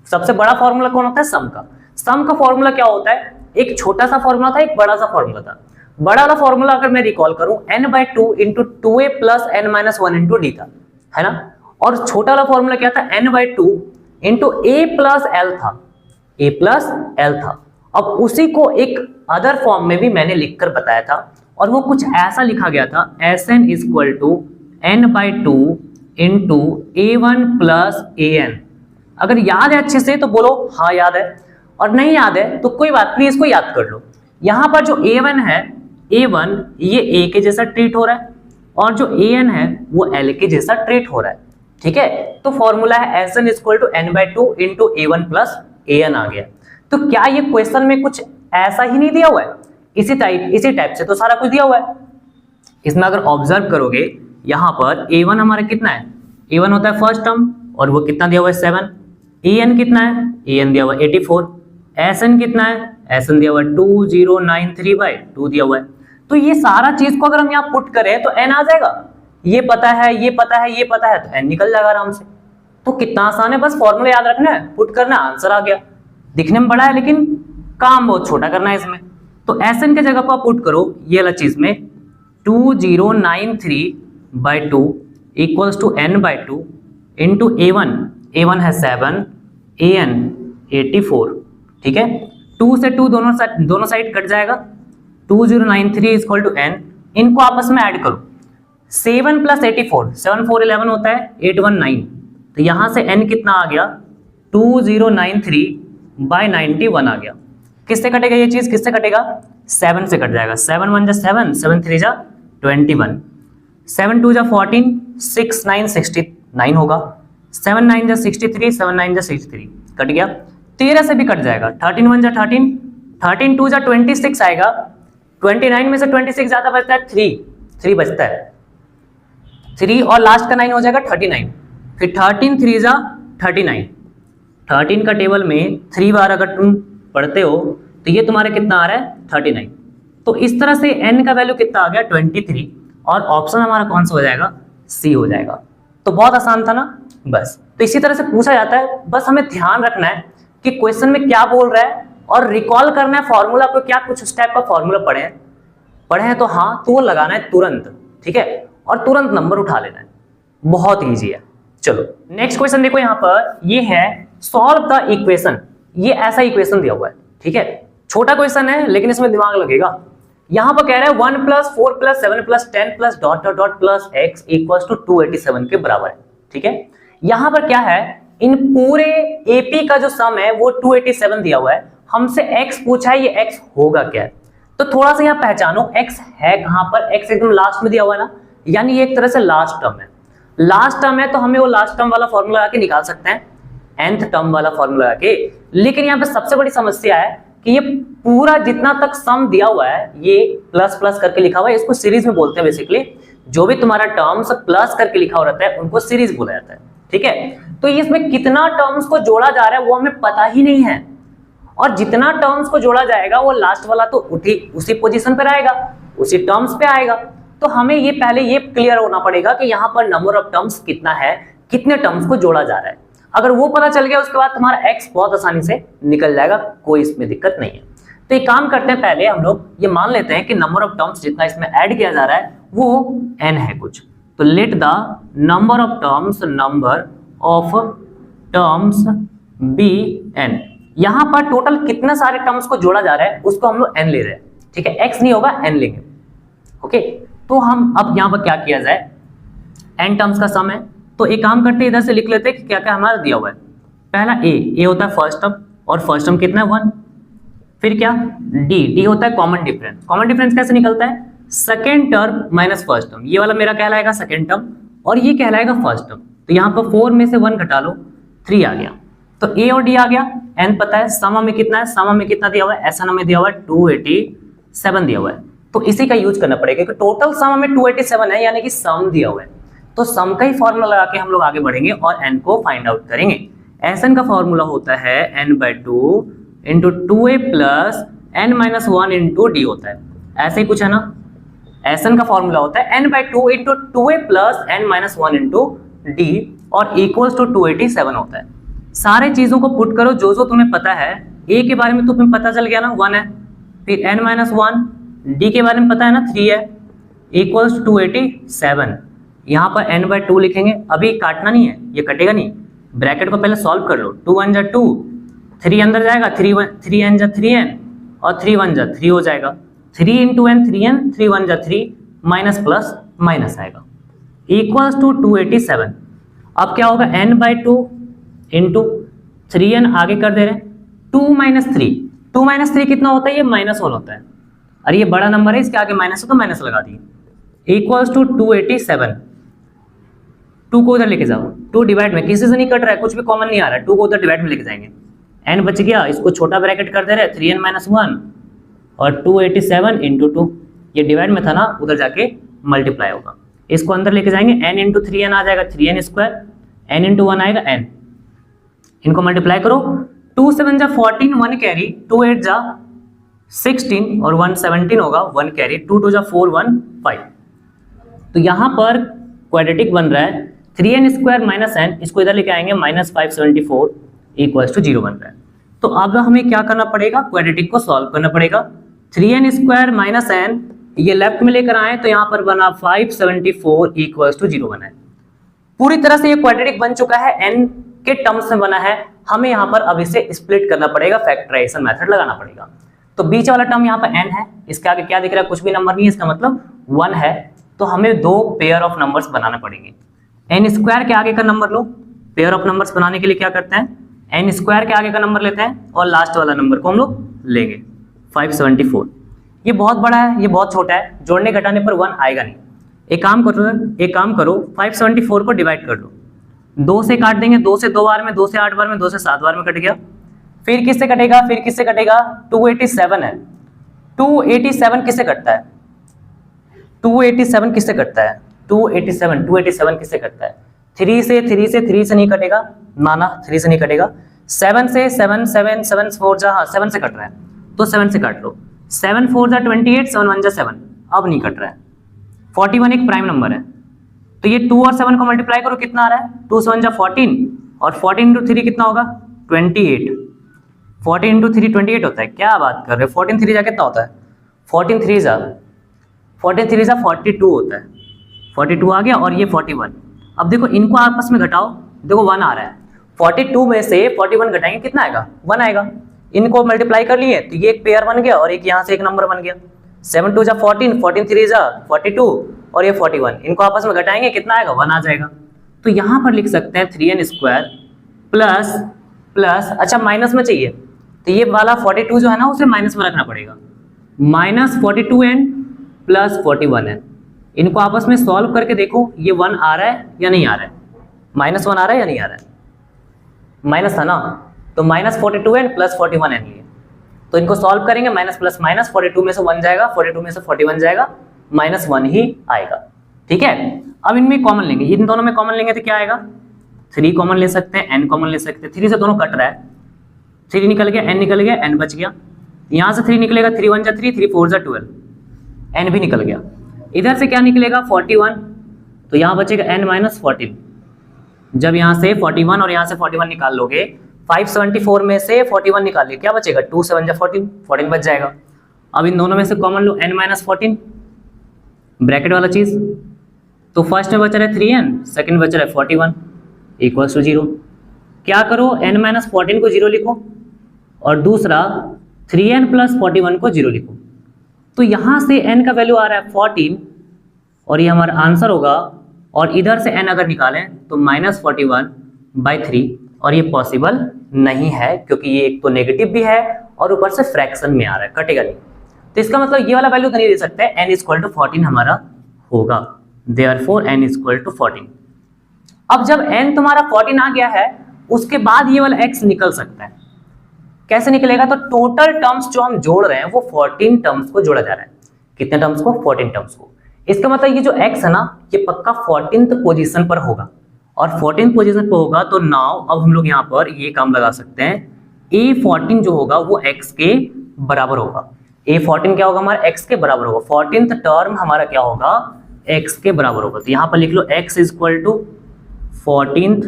सबसे बड़ा फॉर्मूला कौन होता है, सम का। सम का फॉर्मूला क्या होता है, एक छोटा सा फॉर्मूला था, एक बड़ा सा फॉर्मूला था। बड़ा वाला फॉर्मूला अगर मैं रिकॉल करूं n/2 into 2a plus n-1 into D था, है ना, और छोटा वाला फॉर्मूला क्या था, n/2 into a plus L था, a प्लस एल था। अब उसी को एक अदर फॉर्म में भी मैंने लिखकर बताया था, और वो कुछ ऐसा लिखा गया था, sn is equal to n/2 into a1 plus an। अगर याद है अच्छे से तो बोलो हाँ याद है, और नहीं याद है तो कोई बात नहीं, इसको याद कर लो। यहां पर जो a1 है, a1 ये a के जैसा ट्रीट हो रहा है, और जो an है वो l के जैसा ट्रीट हो रहा है, ठीक है। तो फॉर्मूला है sn equal to n/2 into a1 plus an आ गया। तो क्या ये क्वेश्चन में कुछ ऐसा ही नहीं दिया हुआ है, इसी टाइप से तो सारा कुछ दिया हुआ है। इसमें अगर ऑब्जर्व करोगे यहां पर a1 हमारा कितना है, a1 होता है फर्स्ट टर्म, और वो कितना दिया हुआ है 7, an कितना है, an दिया हुआ है 84, sn कितना है, sn दिया हुआ है 2093/2 दिया हुआ है। तो ये सारा चीज को अगर हम यहाँ पुट करें तो n आ जाएगा, ये पता है, ये पता है, ये पता है, तो n निकल जाएगा आराम से। तो कितना आसान है, बस फॉर्मूला याद रखना है, पुट करना, आंसर आ गया। दिखने में बड़ा है लेकिन काम बहुत छोटा करना है इसमें। तो sn के जगह पर पुट करो ये वाला चीज में 2093/2 equals to n/2 into a1 है 7, an 84, ठीक है। 2 से 2 दोनों साइड कट जाएगा, 2093 इक्वल टू n, इनको आपस में ऐड करो, 7 प्लस 84, 7 4 11 होता है, 8 1 9, तो यहां से n कितना आ गया 2093/91 आ गया। किससे कटेगा ये चीज, किससे कटेगा, 7 से कट जाएगा। 7 1 जा 7, 7 3 जा 21, 7 2 जा 14, 6 9 69 होगा, 7 9 जा 63, 7 9 जा 63 कट गया। 13 से भी कट जाएगा, 13 1 जा 13, 13 2 जा 26 आएगा, 29 में से 26 ज्यादा बचता है 3 बचता है, 3 और लास्ट का 9 हो जाएगा 39, फिर 13 3 जा 39, 13 का टेबल में 3 बार अगर तुम पढ़ते हो तो ये तुम्हारे कितना आ रहा है 39। तो इस तरह से n का वैल्यू कितना आ गया 23, और ऑप्शन हमारा कौन सा हो जाएगा, सी हो जाएगा। तो बहुत आसान था ना, बस। तो इसी तरह से पूछा जाता है, बस हमें ध्यान रखना है कि क्वेश्चन में क्या बोल रहा है और रिकॉल करना है फॉर्मूला को, क्या कुछ उस टाइप का फॉर्मूला पढ़े हैं तो हाँ, तो वो लगाना है तुरंत, ठीक है, और तुरंत नंबर उठा लेना है, बहुत ईजी है। चलो नेक्स्ट क्वेश्चन देखो, यहाँ पर ये है सॉल्व द इक्वेशन। ये ऐसा इक्वेशन दिया हुआ है, ठीक है, छोटा क्वेश्चन है लेकिन इसमें दिमाग लगेगा। यहां पर कह रहा है 1 + 4 + 7 + 10 + ... + x = 287 के बराबर है, ठीक है। यहां पर क्या है, इन पूरे एपी का जो सम है वो 287 दिया हुआ है, हमसे x पूछा है, ये x होगा क्या। तो थोड़ा सा यहाँ पहचानो x है कहां पर, x एकदम लास्ट में दिया हुआ है ना, यानी ये एक तरह से लास्ट टर्म है। लास्ट टर्म है तो हमें वो लास्ट टर्म वाला फॉर्मूला लगा के निकाल सकते हैं, nth टर्म वाला फॉर्मूला लगा के। लेकिन यहाँ पे सबसे बड़ी समस्या है कि ये पूरा जितना तक सम दिया हुआ है ये प्लस प्लस करके लिखा हुआ है, इसको सीरीज में बोलते हैं बेसिकली। जो भी तुम्हारा टर्म्स प्लस करके लिखा हुआ रहता है उनको सीरीज बोला जाता है, ठीक है। तो इसमें कितना टर्म्स को जोड़ा जा रहा है वो हमें पता ही नहीं है, और जितना टर्म्स को जोड़ा जाएगा वो लास्ट वाला तो उसी पोजीशन पर आएगा, उसी टर्म्स पे आएगा। तो हमें ये पहले ये क्लियर होना पड़ेगा कि यहाँ पर नंबर ऑफ टर्म्स कितना है, कितने टर्म्स को जोड़ा जा रहा है। अगर वो पता चल गया उसके बाद तुम्हारा x बहुत आसानी से निकल जाएगा, कोई इसमें दिक्कत नहीं है। तो एक काम करते हैं, पहले हम लोग ये मान लेते हैं कि नंबर ऑफ टर्म्स जितना इसमें ऐड किया जा रहा है वो n है कुछ। तो let the number of terms be n। यहां पर टोटल कितने सारे टर्म्स को जोड़ा जा रहा है उसको हम लोग n ले रहे हैं, ठीक है, x नहीं होगा n लेंगे, ओके। तो हम अब यहां पर क्या किया जाए, n टर्म्स का सम है, तो एक काम करते हैं इधर से लिख लेते हैं कि क्या क्या हमारा दिया हुआ है। पहला a होता है फर्स्ट टर्म, और फर्स्ट टर्म कितना है 1। फिर क्या d होता है कॉमन डिफरेंस। कॉमन डिफरेंस कैसे निकलता है, second term minus first term. ये वाला मेरा कहलाएगा सेकेंड टर्म और ये कहलाएगा फर्स्ट टर्म। तो यहाँ पर 4 में से 1 घटा लो, 3 आ गया। तो a और d आ गया, n पता है, सम में कितना है, सम में कितना दिया हुआ है, ऐसा हमें दिया हुआ है 287 दिया हुआ है। तो इसी का यूज करना पड़ेगा कि टोटल सम में 287 है, यानी कि सम दिया हुआ है। तो सम का ही फॉर्मूला लगा के हम लोग आगे बढ़ेंगे और n को फाइंड आउट करेंगे। Sn का फॉर्मूला होता है n/2 × 2a + n - 1 × d होता है, ऐसे ही कुछ है ना। Sn का फॉर्मूला होता है n/2 × 2a + n - 1 × d और इक्वल्स टू 287 होता है। सारे चीजों को पुट करो जो तुम्हें पता है। a के बारे में तुम्हें पता चल गया ना, 1 है, फिर n - 1, d के बारे में पता है ना 3 है, इक्वल्स टू 287। यहाँ पर n/2 लिखेंगे, अभी काटना नहीं है, ये कटेगा नहीं, ब्रैकेट को पहले सॉल्व कर लो। 2 1 जा 2, 3 अंदर जाएगा, 3 n जा 3n और 3 1 जा 3 हो जाएगा। 3 × n 3n, 3 1 जा 3, माइनस प्लस माइनस आएगा, इक्वल्स टू 287। अब क्या होगा, n/2 × 3n आगे कर दे रहे हैं, 2 - 3 कितना होता है, ये -1 होता है। अरे ये बड़ा नंबर है, इसके आगे माइनस हो तो माइनस लगा दिए, इक्वल्स टू 287। 2 को उधर लेके जाओ, 2 डिवाइड में किसी से नहीं कट रहा है, कुछ भी कॉमन नहीं आ रहा है, 2 को उधर डिवाइड में लेके जाएंगे, n बच गया, इसको छोटा ब्रैकेट कर दे रहे हैं, 3n - 1 और 287 × 2, ये डिवाइड में था ना, उधर जाके मल्टीप्लाई होगा। इसको अंदर लेके जाएंगे, n × 3n आ जाएगा 3n², n × 1 आएगा n, इनको मल्टीप्लाई करो, 2 7 जा 14, 1 कैरी, 2 8 जा 16 और 1 17 होगा, 1 कैरी, 2 2 जा 4, 1 5। तो यहाँ पर क्वाड्रेटिक बन रहा है 3n² - n, इसको इधर लेके आएंगे -574 = 0 बन रहा है। तो अब हमें क्या करना पड़ेगा, क्वाड्रेटिक को सॉल्व करना पड़ेगा। 3n² - n ये लेफ्ट में लेकर आए तो यहाँ पर बना 574 = 0 बना है। पूरी तरह से ये क्वाड्रेटिक बन चुका है, n के टर्म्स में बना है। हमें यहाँ पर अब इसे स्प्लिट करना पड़ेगा, फैक्टराइजेशन मेथड लगाना पड़ेगा। तो बीच वाला टर्म यहाँ पर n है, इसके आगे क्या दिख रहा है, कुछ भी नंबर नहीं है, इसका मतलब 1 है। तो हमें दो पेयर ऑफ नंबर्स बनाना पड़ेंगे। एन स्क्वायर के आगे का number low, pair of numbers बनाने के लिए क्या करते हैं, एन स्क्वायर के आगे का नंबर लेते हैं और लास्ट वाला नंबर को हम लोग लेंगे 574। ये बहुत बड़ा है, ये बहुत छोटा है, जोड़ने घटाने पर 1 आएगा नहीं। एक काम करो 574 को डिवाइड कर लो, 2 से काट देंगे, 2 से 2 बार में, 2 से 8 बार में, 2 से 7 बार में कट गया। फिर किससे कटेगा, 287 है। 287 किससे कटता है, 287 किससे कटता है, 287 किससे कटता है, 3 से नहीं कटेगा, ना 3 से नहीं कटेगा। 7 से 7 4 जा, हाँ 7 से कट रहा है, तो 7 से काट लो। 7 4 जा 28, 7 1 जा 7, अब नहीं कट रहा है। 41 एक प्राइम नंबर है, तो ये 2 और 7 को मल्टीप्लाई करो, कितना आ रहा है, 2 7 जा 14 और 14 इंटू 3 कितना होगा, 28। 14 इंटू 3 28 होता है, क्या बात कर रहे हो, 14 3 जा कितना होता है, 14 3 जा 42 होता है, 42 आ गया और ये 41। अब देखो इनको आपस में घटाओ, देखो 1 आ रहा है, 42 में से 41 घटाएंगे कितना आएगा, 1 आएगा। इनको मल्टीप्लाई कर लिए तो ये एक पेयर बन गया और एक यहाँ से एक नंबर बन गया। 7 2 जा 14, 14 3 जा 42 और ये 41, इनको आपस में घटाएंगे कितना आएगा, 1 आ जाएगा। तो यहाँ पर लिख सकते हैं 3n स्क्वायर प्लस अच्छा माइनस में चाहिए तो ये वाला 42 जो है ना उसे माइनस में रखना पड़ेगा, -42n प्लस 41n। इनको आपस में सॉल्व करके देखो ये 1 आ रहा है या नहीं आ रहा है, -1 आ रहा है या नहीं आ रहा है, माइनस था ना, तो -42n प्लस 41n लिए, तो इनको सॉल्व करेंगे माइनस प्लस माइनस, 42 में से 1 जाएगा, 42 में से 41 जाएगा, -1 ही आएगा। ठीक है, अब इनमें कॉमन लेंगे, इन दोनों में कॉमन लेंगे तो क्या आएगा, 3 कॉमन ले सकते हैं, n कॉमन ले सकते हैं। 3 से दोनों कट रहा है, 3 निकल गया, n निकल गया, n बच गया। यहाँ से 3 निकलेगा, 3 1 जा 3, 3 4 जा 12, n भी निकल गया। इधर से क्या निकलेगा 41, तो यहाँ बचेगा n - 14। जब यहाँ से 41 और यहाँ से 41 निकाल लोगे, 574 में से 41 निकाल लिया, क्या बचेगा, 2 7 जा 14, 14 बच जाएगा। अब इन दोनों में से कॉमन लो, n - 14 ब्रैकेट वाला चीज, तो फर्स्ट में बच रहा है 3n, सेकंड बच रहा है 41 = 0। क्या करो, n - 14 को 0 लिखो और दूसरा 3n + 41 को 0 लिखो। तो यहाँ से n का वैल्यू आ रहा है 14 और ये हमारा आंसर होगा, और इधर से n अगर निकालें तो -41/3, और ये पॉसिबल नहीं है क्योंकि ये एक तो नेगेटिव भी है और ऊपर से फ्रैक्शन में आ रहा है, कटेगा नहीं। तो इसका मतलब ये वाला वैल्यू तो नहीं दे सकते, n = 14 हमारा होगा, देयरफॉर n = 14। अब जब n तुम्हारा 14 आ गया है, उसके बाद ये वाला x निकल सकता है। कैसे निकलेगा, तो टोटल टर्म्स जो हम जोड़ रहे हैं वो 14 टर्म्स को जोड़ा जा रहा है। कितने टर्म्स को, 14 टर्म्स को। इसका मतलब ये जो x है ना, ये पक्का 14th पोजीशन पर होगा, और 14th पोजीशन पर होगा तो नाउ अब हम लोग यहाँ पर ये काम लगा सकते हैं, a14 जो होगा वो x के बराबर होगा। a14 क्या होगा, हमारा x के बराबर होगा। 14th टर्म हमारा क्या होगा, x के बराबर होगा। तो यहाँ पर लिख लो x = 14th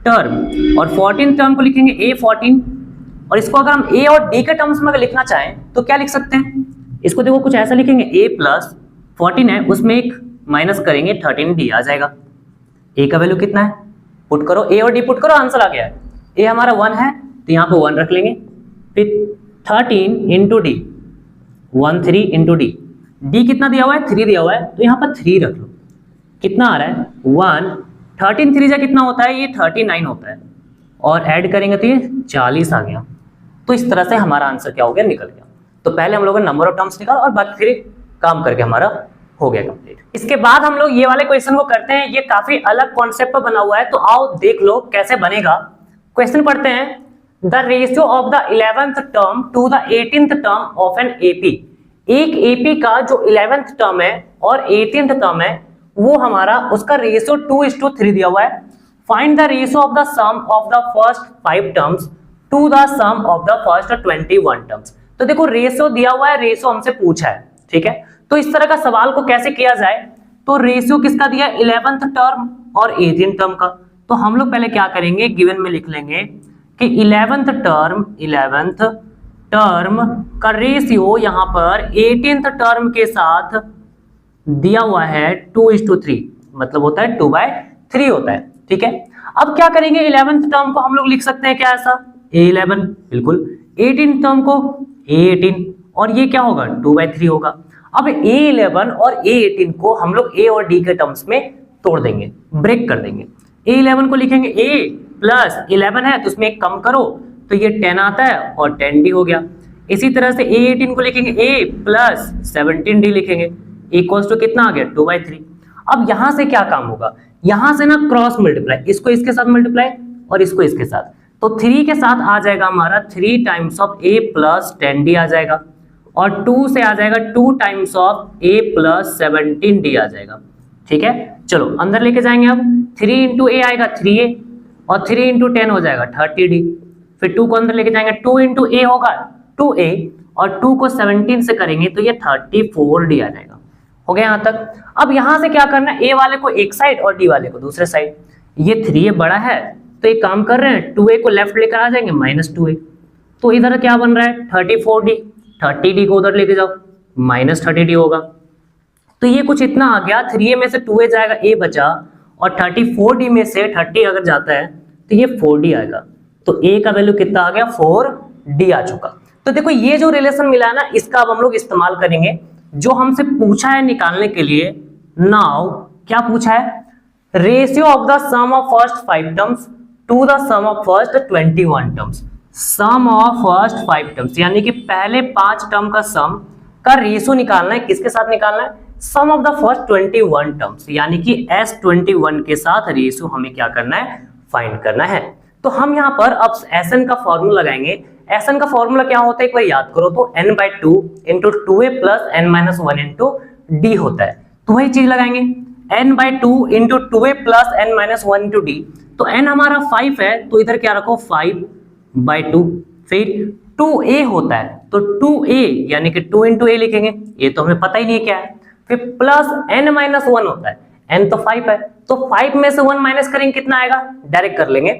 टर्म, और 14th टर्म को लिखेंगे a14, और इसको अगर हम a और d के टर्म्स में अगर लिखना चाहें तो क्या लिख सकते हैं, इसको देखो कुछ ऐसा लिखेंगे, a + 14 है, उसमें एक माइनस करेंगे 13d आ जाएगा। a का वैल्यू कितना है, पुट करो, a और d पुट करो, आंसर आ गया है। a हमारा 1 है तो यहाँ पे 1 रख लेंगे, फिर 13 × d, 13 × d, d कितना दिया हुआ है, 3 दिया हुआ है, तो यहाँ पर 3 रख लो। कितना आ रहा है 1, 13 3 जा कितना होता है, ये 39 होता है, और ऐड करेंगे तो ये 40 आ गया। तो इस तरह से हमारा आंसर क्या हो गया, निकल गया। तो पहले हम लोगों ने नंबर ऑफ टर्म्स निकाला और बाकी फिर काम करके हमारा हो गया कंप्लीट। इसके बाद हम लोग ये वाले क्वेश्चन को करते हैं, ये काफी अलग कॉन्सेप्ट पर बना हुआ है, तो आओ देख लो कैसे बनेगा। क्वेश्चन पढ़ते हैं, the ratio of the 11th term to the 18th term of an AP. एक एपी का जो 11th टर्म है और 18th टर्म है, वो हमारा उसका रेशियो 2:3 दिया हुआ है। Find the ratio of the sum of the first 5 terms to the sum of the first 21 terms. तो देखो रेशियो दिया हुआ है, रेशियो हमसे पूछा है, ठीक है। तो इस तरह का सवाल को कैसे किया जाए, तो रेशियो किसका दिया, 11th टर्म और 18th टर्म का। तो हम लोग पहले क्या करेंगे, गिवन में लिख लेंगे कि 11th टर्म का रेशियो यहाँ पर 18th टर्म के साथ दिया हुआ है 2:3, मतलब होता है 2/3 होता है, ठीक है। अब क्या करेंगे, 11th टर्म को हम लोग लिख सकते हैं क्या ऐसा, A11 बिल्कुल, 18th टर्म को A18, और ये क्या होगा 2/3 होगा। अब A11 और A18 को हम लोग A और D के टर्म्स में तोड़ देंगे, ब्रेक कर देंगे। A11 को लिखेंगे A प्लस 11 है तो उसमें एक कम करो तो ये 10 आता है और 10D हो गया। इसी तरह से A18 को लिखेंगे A प्लस 17D लिखेंगे, इक्वल्स टू कितना आ गया 2/3। अब यहां से क्या काम होगा, यहां से ना क्रॉस मल्टीप्लाई, इसको इसके साथ मल्टीप्लाई और इसको इसके साथ, तो 3 के साथ आ जाएगा हमारा 3 times of A plus 10D आ जाएगा, और 2 से आ जाएगा 2 times of A plus 17D आ जाएगा। ठीक है, चलो अंदर लेके जाएंगे। अब 3 इंटू A आएगा 3A और 3 इंटू 10 हो जाएगा 30D। फिर 2 को अंदर लेके जाएंगे, 2 इंटू A होगा 2A और 2 को 17 से करेंगे तो ये 34D आ जाएगा। हो गया यहां तक। अब यहां से क्या करना है, A वाले को एक साइड और D वाले को दूसरे साइड। ये 3A बड़ा है तो एक काम कर रहे हैं, 2A को लेफ्ट लेकर आ जाएंगे -2A, तो इधर क्या बन रहा है 34D, 30D को उधर लेके जाओ -30D होगा। तो ये कुछ इतना आ गया, 3A में से 2A जाएगा, A बचा, और 34D में से 30 अगर जाता है तो ये 4D आएगा। तो A का वैल्यू कितना आ गया 4D आ चुका। तो देखो ये जो रिलेशन मिला है ना, इसका अब हम लोग इस्तेमाल करेंगे जो हमसे पूछा है निकालने के लिए। नाउ क्या पूछा है, ratio of the sum of first 5 terms to the sum of first 21 terms. Sum of first 5 terms यानी कि पहले 5 टर्म का सम का रेशियो निकालना है। किसके साथ निकालना है, sum of the first 21 terms यानी कि S21 के साथ रेशियो हमें क्या करना है, फाइंड करना है। तो हम यहाँ पर अब Sn का फॉर्मूला लगाएंगे। Sn का फॉर्मूला क्या होता है एक बार याद करो तो n/2 into 2A plus n-1 into D होता है। तो वही चीज लगाएंगे, n/2 into 2A plus n-1 into D। तो n हमारा 5 है तो इधर क्या रखो 5/2। फिर 2A होता है तो 2A यानी कि 2 इंटू A लिखेंगे, ये तो हमें पता ही नहीं क्या है। फिर प्लस n-1 होता है, n तो 5 है तो 5 में से 1 माइनस करेंगे कितना आएगा, डायरेक्ट कर लेंगे,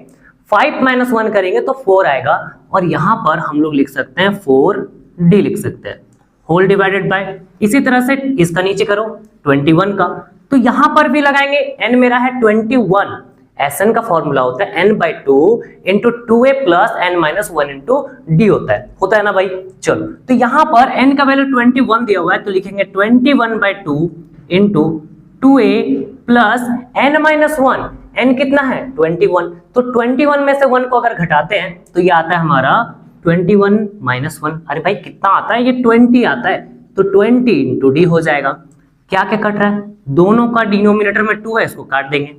5 - 1 करेंगे तो 4 आएगा। और यहां पर हम लोग लिख सकते हैं 4D लिख सकते हैं, होल डिवाइडेड बाय, इसी तरह से इसका नीचे करो 21 का, तो यहां पर भी लगाएंगे, n मेरा है 21। Sn का फॉर्मूला होता है n/2 into 2A plus n-1 into D होता है ना भाई। चलो तो यहां पर n का वैल्यू 21 दिया हुआ है तो लिखेंगे 21/2 into 2A plus n-1, n कितना है 21, तो 21 में से 1 को अगर घटाते हैं तो ये आता है हमारा 21 - 1। अरे भाई कितना आता है, ये 20 आता है, तो 20 इंटू D हो जाएगा। क्या क्या कट रहा है, दोनों का डिनोमिनेटर में 2 है, इसको काट देंगे।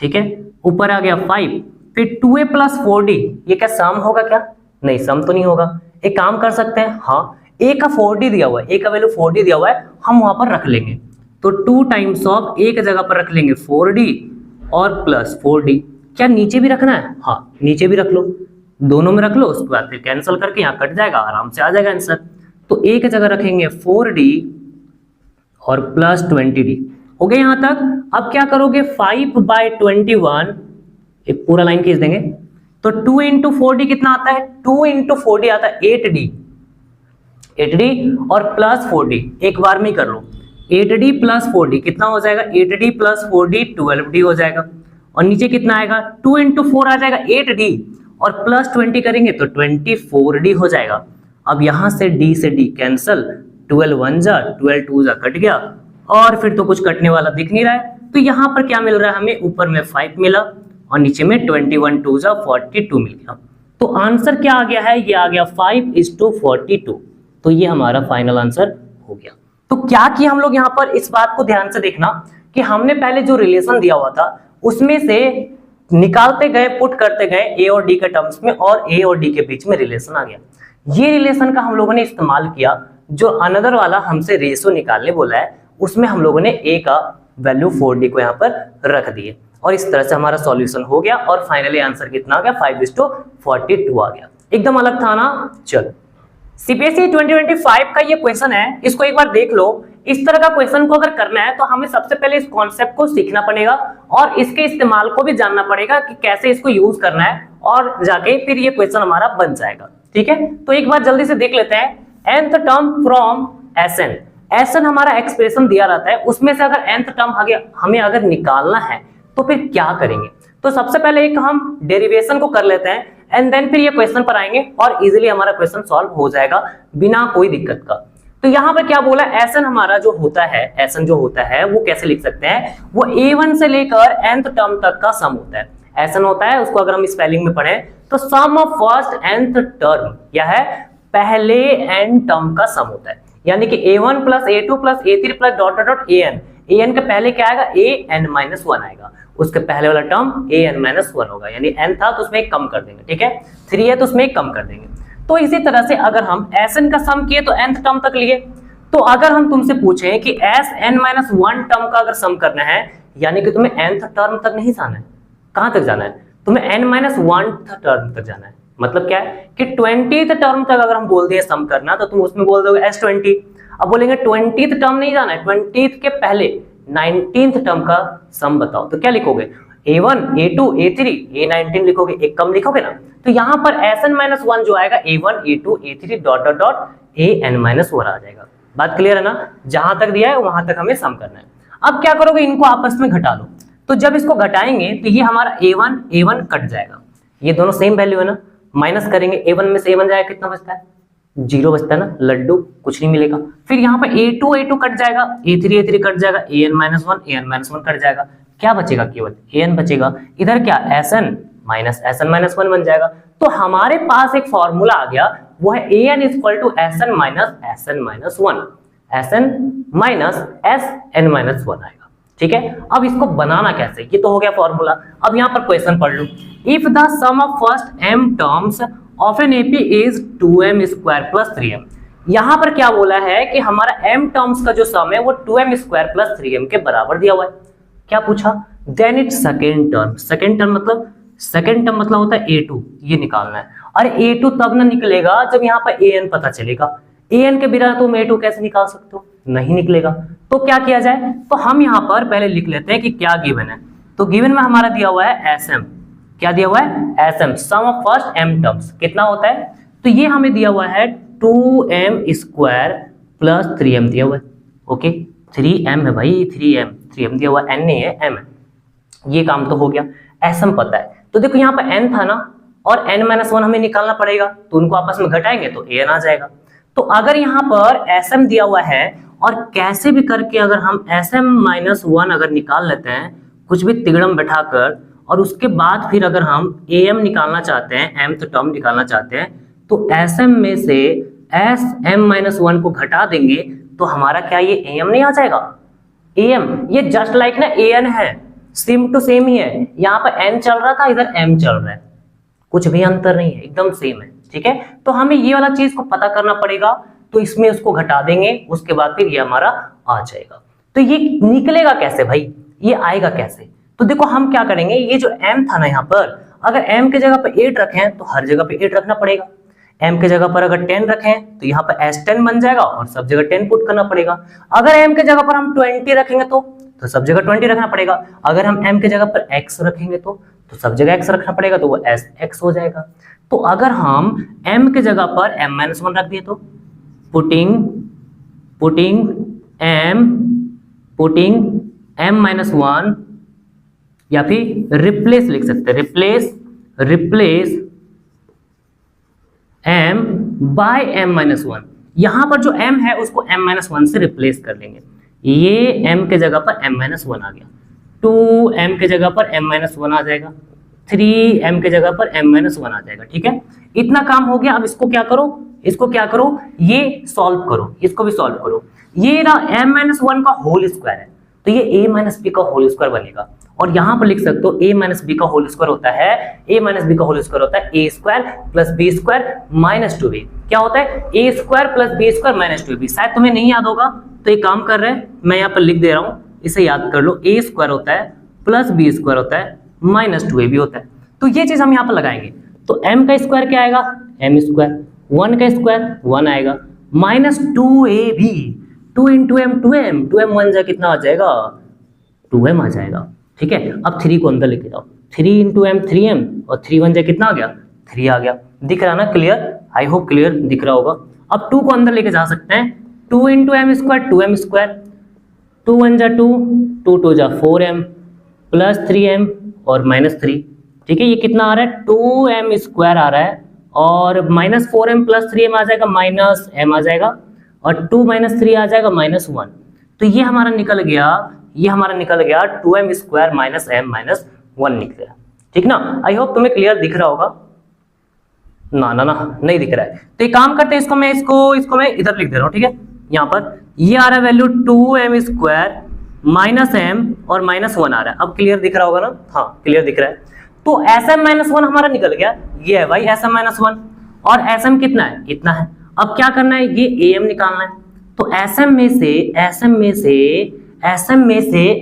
ठीक है, ऊपर आ गया 5, फिर 2A प्लस 4D, ये क्या सम होगा क्या, नहीं सम तो नहीं होगा। एक काम कर सकते हैं, हाँ A का 4D दिया हुआ है, A का वैल्यू 4D दिया हुआ है, हम वहां पर रख लेंगे, तो 2 टाइम्स ऑफ A की जगह पर रख लेंगे 4D और प्लस 4D। क्या नीचे भी रखना है, हाँ नीचे भी रख लो, दोनों में रख लो, उसके बाद फिर कैंसिल करके यहाँ कट जाएगा, आराम से आ जाएगा आंसर। तो A की जगह रखेंगे 4D और प्लस 20D। हो गया यहां तक। अब क्या करोगे 5/21, एक पूरा लाइन खींच देंगे, तो 2 इंटू 4D कितना आता है, 2 इंटू 4D आता है 8D और प्लस 4D, एक बार में ही कर लो, 8D प्लस 4D कितना हो जाएगा, 8D प्लस 4D 12D हो जाएगा। और नीचे कितना आएगा, 2 इंटू 4 आ जाएगा 8D और प्लस 20 करेंगे तो 24D हो जाएगा। अब यहां से D से D कैंसल, 12 1 जा 12 2 जा कट गया, और फिर तो कुछ कटने वाला दिख नहीं रहा है। तो यहाँ पर क्या मिल रहा है हमें, ऊपर में 5 मिला और नीचे में 21 2 जा 42 मिल गया। तो आंसर क्या आ गया है, ये आ गया 5:42। तो ये हमारा फाइनल आंसर हो गया। तो क्या किया हम लोग यहाँ पर, इस बात को ध्यान से देखना कि हमने पहले जो रिलेशन दिया हुआ था उसमें से निकालते गए, पुट करते गए A और D के टर्म्स में, और A और D के बीच में रिलेशन आ गया। ये रिलेशन का हम लोगों ने इस्तेमाल किया, जो अनदर वाला हमसे रेशियो निकालने बोला है उसमें हम लोगों ने A का वैल्यू 4D को यहाँ पर रख दिए, और इस तरह से हमारा सॉल्यूशन हो गया। और फाइनली आंसर कितना आ गया, 5:42 आ गया। एकदम अलग था ना। चलो CPSE 2025 का ये क्वेश्चन है, इसको एक बार देख लो। इस तरह का क्वेश्चन को अगर करना है तो हमें सबसे पहले इस कॉन्सेप्ट को सीखना पड़ेगा और इसके इस्तेमाल को भी जानना पड़ेगा कि कैसे इसको यूज करना है, और जाके फिर ये क्वेश्चन हमारा बन जाएगा। ठीक है, तो एक बार जल्दी से देख लेते हैं। nth टर्म फ्रॉम Sn हमारा एक्सप्रेशन दिया रहता है, उसमें से अगर nth टर्म हमें अगर निकालना है तो फिर क्या करेंगे। तो सबसे पहले एक हम डेरिवेशन को कर लेते हैं, एंड देन फिर ये क्वेश्चन पर आएंगे और इजीली हमारा क्वेश्चन सॉल्व हो जाएगा बिना कोई दिक्कत का। तो यहाँ पर क्या बोला, एसन हमारा जो होता है, एसन जो होता है वो कैसे लिख सकते हैं, वो a1 से लेकर nth टर्म तक का सम होता है। एसन होता है, उसको अगर हम स्पेलिंग में पढ़ें तो सम ऑफ फर्स्ट nth टर्म, यह है पहले n टर्म का सम होता है। यानी कि a1 plus a2 plus a3 plus dot dot dot an के पहले क्या आएगा, an-1 आएगा, उसके पहले वाला टर्म an-1 होगा, यानी n था तो उसमें एक कम कर देंगे, ठीक है, 3 है तो उसमें एक कम कर देंगे। तो इसी तरह से अगर हम Sn का सम किए तो nth टर्म तक लिए, तो अगर हम तुमसे पूछें कि Sn-1 टर्म का अगर सम करना है, यानी कि तुम्हें nth टर्म तक नहीं जाना है, कहां तक जाना है, तुम्हें n-1 टर्म तक जाना है। मतलब क्या है कि 20th टर्म तक अगर हम बोल दिए सम करना, तो तुम उसमें बोल दोगे S20। अब बोलेंगे 20th टर्म नहीं जाना है, 20th के पहले 19th टर्म का सम बताओ, तो क्या लिखोगे, a1 a2 a3 a19 लिखोगे, एक कम लिखोगे ना। तो यहाँ पर Sn-1 जो आएगा a1 a2 a3 dot dot dot an-1 आ जाएगा। बात क्लियर है ना, जहां तक दिया है वहां तक हमें सम करना है। अब क्या करोगे, इनको आपस में घटा लो, तो जब इसको घटाएंगे तो ये हमारा a1 कट जाएगा, ये दोनों सेम वैल्यू है ना, माइनस करेंगे, a1 में से a1 जाएगा, कितना बचता है, 0 बचता है ना, लड्डू, कुछ नहीं मिलेगा। फिर यहाँ पर a2 कट जाएगा, a3 कट जाएगा, an-1 कट जाएगा, क्या बचेगा, केवल an बचेगा। इधर क्या, Sn माइनस Sn-1 बन जाएगा। तो हमारे पास एक फॉर्मूला आ गया, वो है an equal to Sn minus Sn-1, Sn minus Sn-1 आएगा, ठीक है। अब इसको बनाना कैसे, ये तो हो गया फॉर्मूला। अब यहाँ पर क्वेश्चन पढ़ लो, if the sum of first m terms of an AP is 2m square plus 3m। यहाँ पर क्या बोला है कि हमारा m टर्म्स का जो सम है वो 2m स्क्वायर प्लस 3m के बराबर दिया हुआ है। क्या पूछा, then it second term, second term मतलब होता है a2, ये निकालना है। अरे a2 तब ना निकलेगा जब यहाँ पर an पता चलेगा, an के बिना तुम a2 कैसे निकाल सकते हो, नहीं निकलेगा। तो क्या किया जाए, तो हम यहाँ पर पहले लिख लेते हैं कि क्या गिवन है। तो गिवन में हमारा दिया हुआ है sm, क्या दिया हुआ है, sm sum of first m terms कितना होता है, तो ये हमें दिया हुआ है 2m स्क्वायर प्लस 3m दिया हुआ है। ओके, 3m है भाई, 3m दिया हुआ है, n नहीं है, m है। ये काम तो हो गया, sm पता है। तो देखो यहाँ पर n था ना, और n-1 हमें निकालना पड़ेगा, तो उनको आपस में घटाएंगे तो an आ जाएगा। तो अगर यहाँ पर sm दिया हुआ है, और कैसे भी करके अगर हम Sm-1 अगर निकाल लेते हैं, कुछ भी तिगड़म बैठाकर, और उसके बाद फिर अगर हम am निकालना चाहते हैं, m तो टर्म निकालना चाहते हैं, तो sm में से Sm-1 को घटा देंगे तो हमारा क्या ये am नहीं आ जाएगा, am, ये जस्ट लाइक ना an है, सेम टू सेम ही है। यहाँ पर n चल रहा था, इधर m चल रहा है, कुछ भी अंतर नहीं है, एकदम सेम है, ठीक है। तो हमें ये वाला चीज को पता करना पड़ेगा, तो इसमें उसको घटा देंगे, उसके बाद फिर ये हमारा आ जाएगा। तो ये निकलेगा कैसे भाई, ये आएगा कैसे, तो देखो हम क्या करेंगे, ये जो m था ना, यहाँ पर अगर m के जगह पर 8 रखें तो हर जगह पे 8 रखना पड़ेगा, m के जगह पर अगर 10 रखें तो यहाँ पर S10 बन जाएगा और सब जगह 10 पुट करना पड़ेगा। अगर m के जगह पर हम 20 रखेंगे तो सब जगह 20 रखना पड़ेगा। अगर हम m के जगह पर x रखेंगे तो सब जगह x रखना पड़ेगा, तो वो x हो जाएगा। तो अगर हम m के जगह पर m-1 रख दिए तो पुटिंग m-1, या फिर रिप्लेस लिख सकते हैं, रिप्लेस m बाय m-1। यहां पर जो m है उसको m-1 से रिप्लेस कर लेंगे, ये m के जगह पर m-1 आ गया, 2m के जगह पर m-1 आ जाएगा, 3m के जगह पर m-1 आ जाएगा, ठीक है। इतना काम हो गया। अब इसको क्या करो, ये सॉल्व करो, इसको भी सॉल्व करो। ये ना m-1 का होल स्क्वायर है, तो ये a-b का होल स्क्वायर बनेगा, और यहां पर लिख सकते हो a-b का होल स्क्वायर होता है, a-b का होल स्क्वायर होता है a square plus b square minus 2b। क्या होता है, a square plus b square minus 2b। शायद तुम्हें नहीं याद होगा, तो एक काम कर रहे हैं, मैं यहाँ पर लिख दे रहा हूँ, इसे याद कर लो। a स्क्वायर होता है प्लस b स्क्वायर होता है माइनस 2ab होता है। तो ये चीज हम यहाँ पर लगाएंगे, तो m का स्क्वायर क्या आएगा, m स्क्वायर, 1 का स्क्वायर 1 आएगा, minus 2ab, 2 into m 2m 1 जा कितना आ जाएगा, 2m आ जाएगा, ठीक है। अब 3 को अंदर लेके जाओ, 3 इंटू m 3m, और 3 1 जा कितना आ गया, 3 आ गया। दिख रहा ना, क्लियर, आई होप क्लियर दिख रहा होगा। अब 2 को अंदर लेके जा सकते हैं, 2 into m square 2m square, 2 1 जा 2, 2 2 जा 4m प्लस 3m और माइनस 3, ठीक है। ये कितना आ रहा है, 2m स्क्वायर आ रहा है, और माइनस 4m प्लस 3m आ जाएगा, माइनस m आ जाएगा, और 2 माइनस 3 आ जाएगा -1। तो ये हमारा निकल गया, ये हमारा निकल गया 2m square minus m minus 1 निकल गया। ठीक ना, आई होप तुम्हें क्लियर दिख रहा होगा। ना ना ना नहीं दिख रहा है, तो एक काम करते हैं, इसको मैं इधर लिख दे रहा हूँ। ठीक है, यहाँ पर ये आ रहा है value 2m square minus m और -1 आ रहा है। अब क्लियर दिख रहा होगा ना? हाँ क्लियर दिख रहा है। तो sm-1 हमारा निकल गया, ये है भाई sm-1 और sm कितना है? इतना है। अब क्या करना है, ये am निकालना है। तो sm में से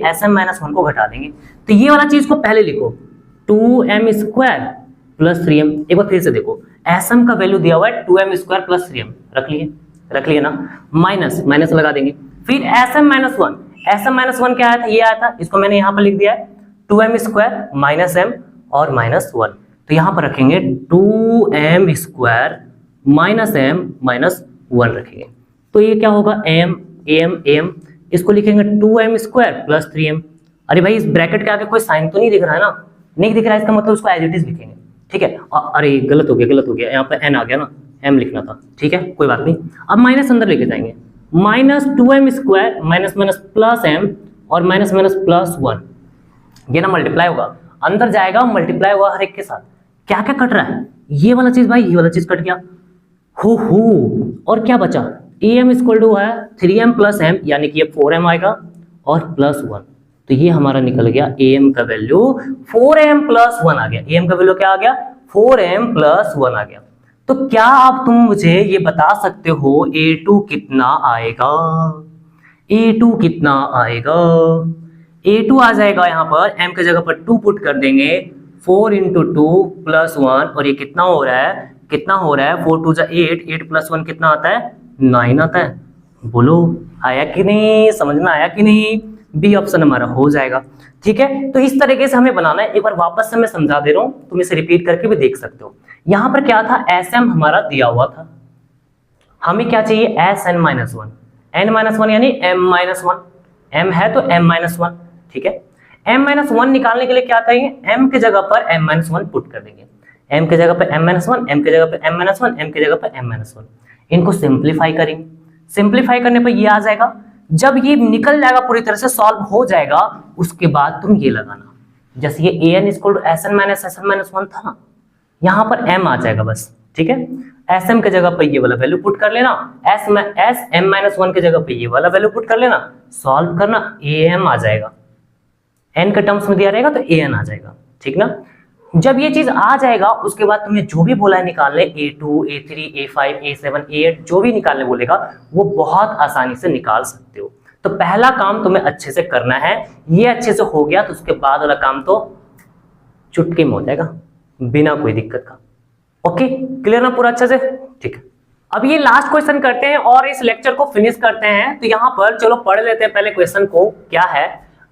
sm-1 को घटा देंगे। तो ये वाला चीज को पहले लिखो, 2m स्क्वायर प्लस 3m। एक बार फिर से देखो, sm का वैल्यू दिया हुआ है 2m स्क्वायर प्लस 3m, रख लिए ना, माइनस लगा देंगे। फिर sm-1 क्या आया था? ये आया था, इसको मैंने यहाँ पर लिख दिया है 2m स्क्वायर माइनस m और -1। तो यहाँ पर रखेंगे 2m square minus m minus 1 रखेंगे। तो ये क्या होगा, m, इसको लिखेंगे 2m स्क्वायर प्लस 3m। अरे भाई इस ब्रैकेट के आगे कोई साइन तो नहीं दिख रहा है ना? नहीं दिख रहा है, इसका मतलब उसको एज इट इज लिखेंगे। ठीक है, अरे गलत हो गया, यहाँ पर n आ गया ना, m लिखना था। ठीक है कोई बात नहीं, अब माइनस अंदर लेके जाएंगे, minus 2m square minus plus m और माइनस प्लस 1। ये ना मल्टीप्लाई होगा, अंदर जाएगा मल्टीप्लाई होगा हर एक के साथ। क्या क्या कट रहा है? ये वाला चीज भाई, ये वाला चीज कट गया। और क्या बचा? am इक्वल टू है 3m प्लस m, यानी कि ये 4m आएगा और प्लस 1। तो ये हमारा निकल गया am का वैल्यू 4m प्लस 1 आ गया। am का वैल्यू क्या आ गया? 4m प्लस 1 आ गया। तो क्या आप तुम मुझे ये बता सकते हो a2 कितना आएगा? a2 कितना आएगा? a2 आ जाएगा, यहाँ पर m की जगह पर 2 पुट कर देंगे, 4 इंटू 2 प्लस 1, और ये कितना हो रहा है? 4 2 8, 8 प्लस 1 कितना आता है? 9 आता है। बोलो आया कि नहीं? समझ में आया कि नहीं? बी ऑप्शन हमारा हो जाएगा। ठीक है, तो इस तरीके से हमें बनाना है। एक बार वापस से मैं समझा दे रहा हूं, तुम इसे रिपीट करके भी देख सकते हो। यहां पर क्या था? sm हमारा दिया हुआ था, हमें क्या चाहिए? sn-1, n-1 यानी m-1, m है तो m-1। ठीक है, m-1 निकालने के लिए क्या करेंगे? m की जगह पर m-1 पुट कर देंगे, m की जगह पर m-1, m की जगह पर m-1, m की जगह पर m-1। इनको सिंप्लीफाई करेंगे, सिंप्लीफाई करने पर ये आ जाएगा। जब ये निकल जाएगा, पूरी तरह से सॉल्व हो जाएगा, उसके बाद तुम ये लगाना, जैसे ये an इक्वल टू sn-1 था ना, यहाँ पर m आ जाएगा बस। ठीक है, sm की जगह पर ये वाला वैल्यू पुट कर लेना, sm-1 की जगह पर ये वाला वैल्यू पुट कर लेना, सॉल्व करना, am आ जाएगा। n के टर्म्स में दिया रहेगा तो an आ जाएगा। ठीक ना, जब ये चीज आ जाएगा, उसके बाद तुम्हें जो भी बोला है निकालने, a2, a3, a5, a7, a8, जो भी निकालने बोलेगा वो बहुत आसानी से निकाल सकते हो। तो पहला काम तुम्हें अच्छे से करना है, ये अच्छे से हो गया तो उसके बाद वाला काम तो चुटकी में हो जाएगा, बिना कोई दिक्कत का। ओके, क्लियर ना पूरा अच्छे से? ठीक है, अब ये लास्ट क्वेश्चन करते हैं और इस लेक्चर को फिनिश करते हैं। तो यहाँ पर चलो पढ़ लेते हैं पहले क्वेश्चन को। क्या है?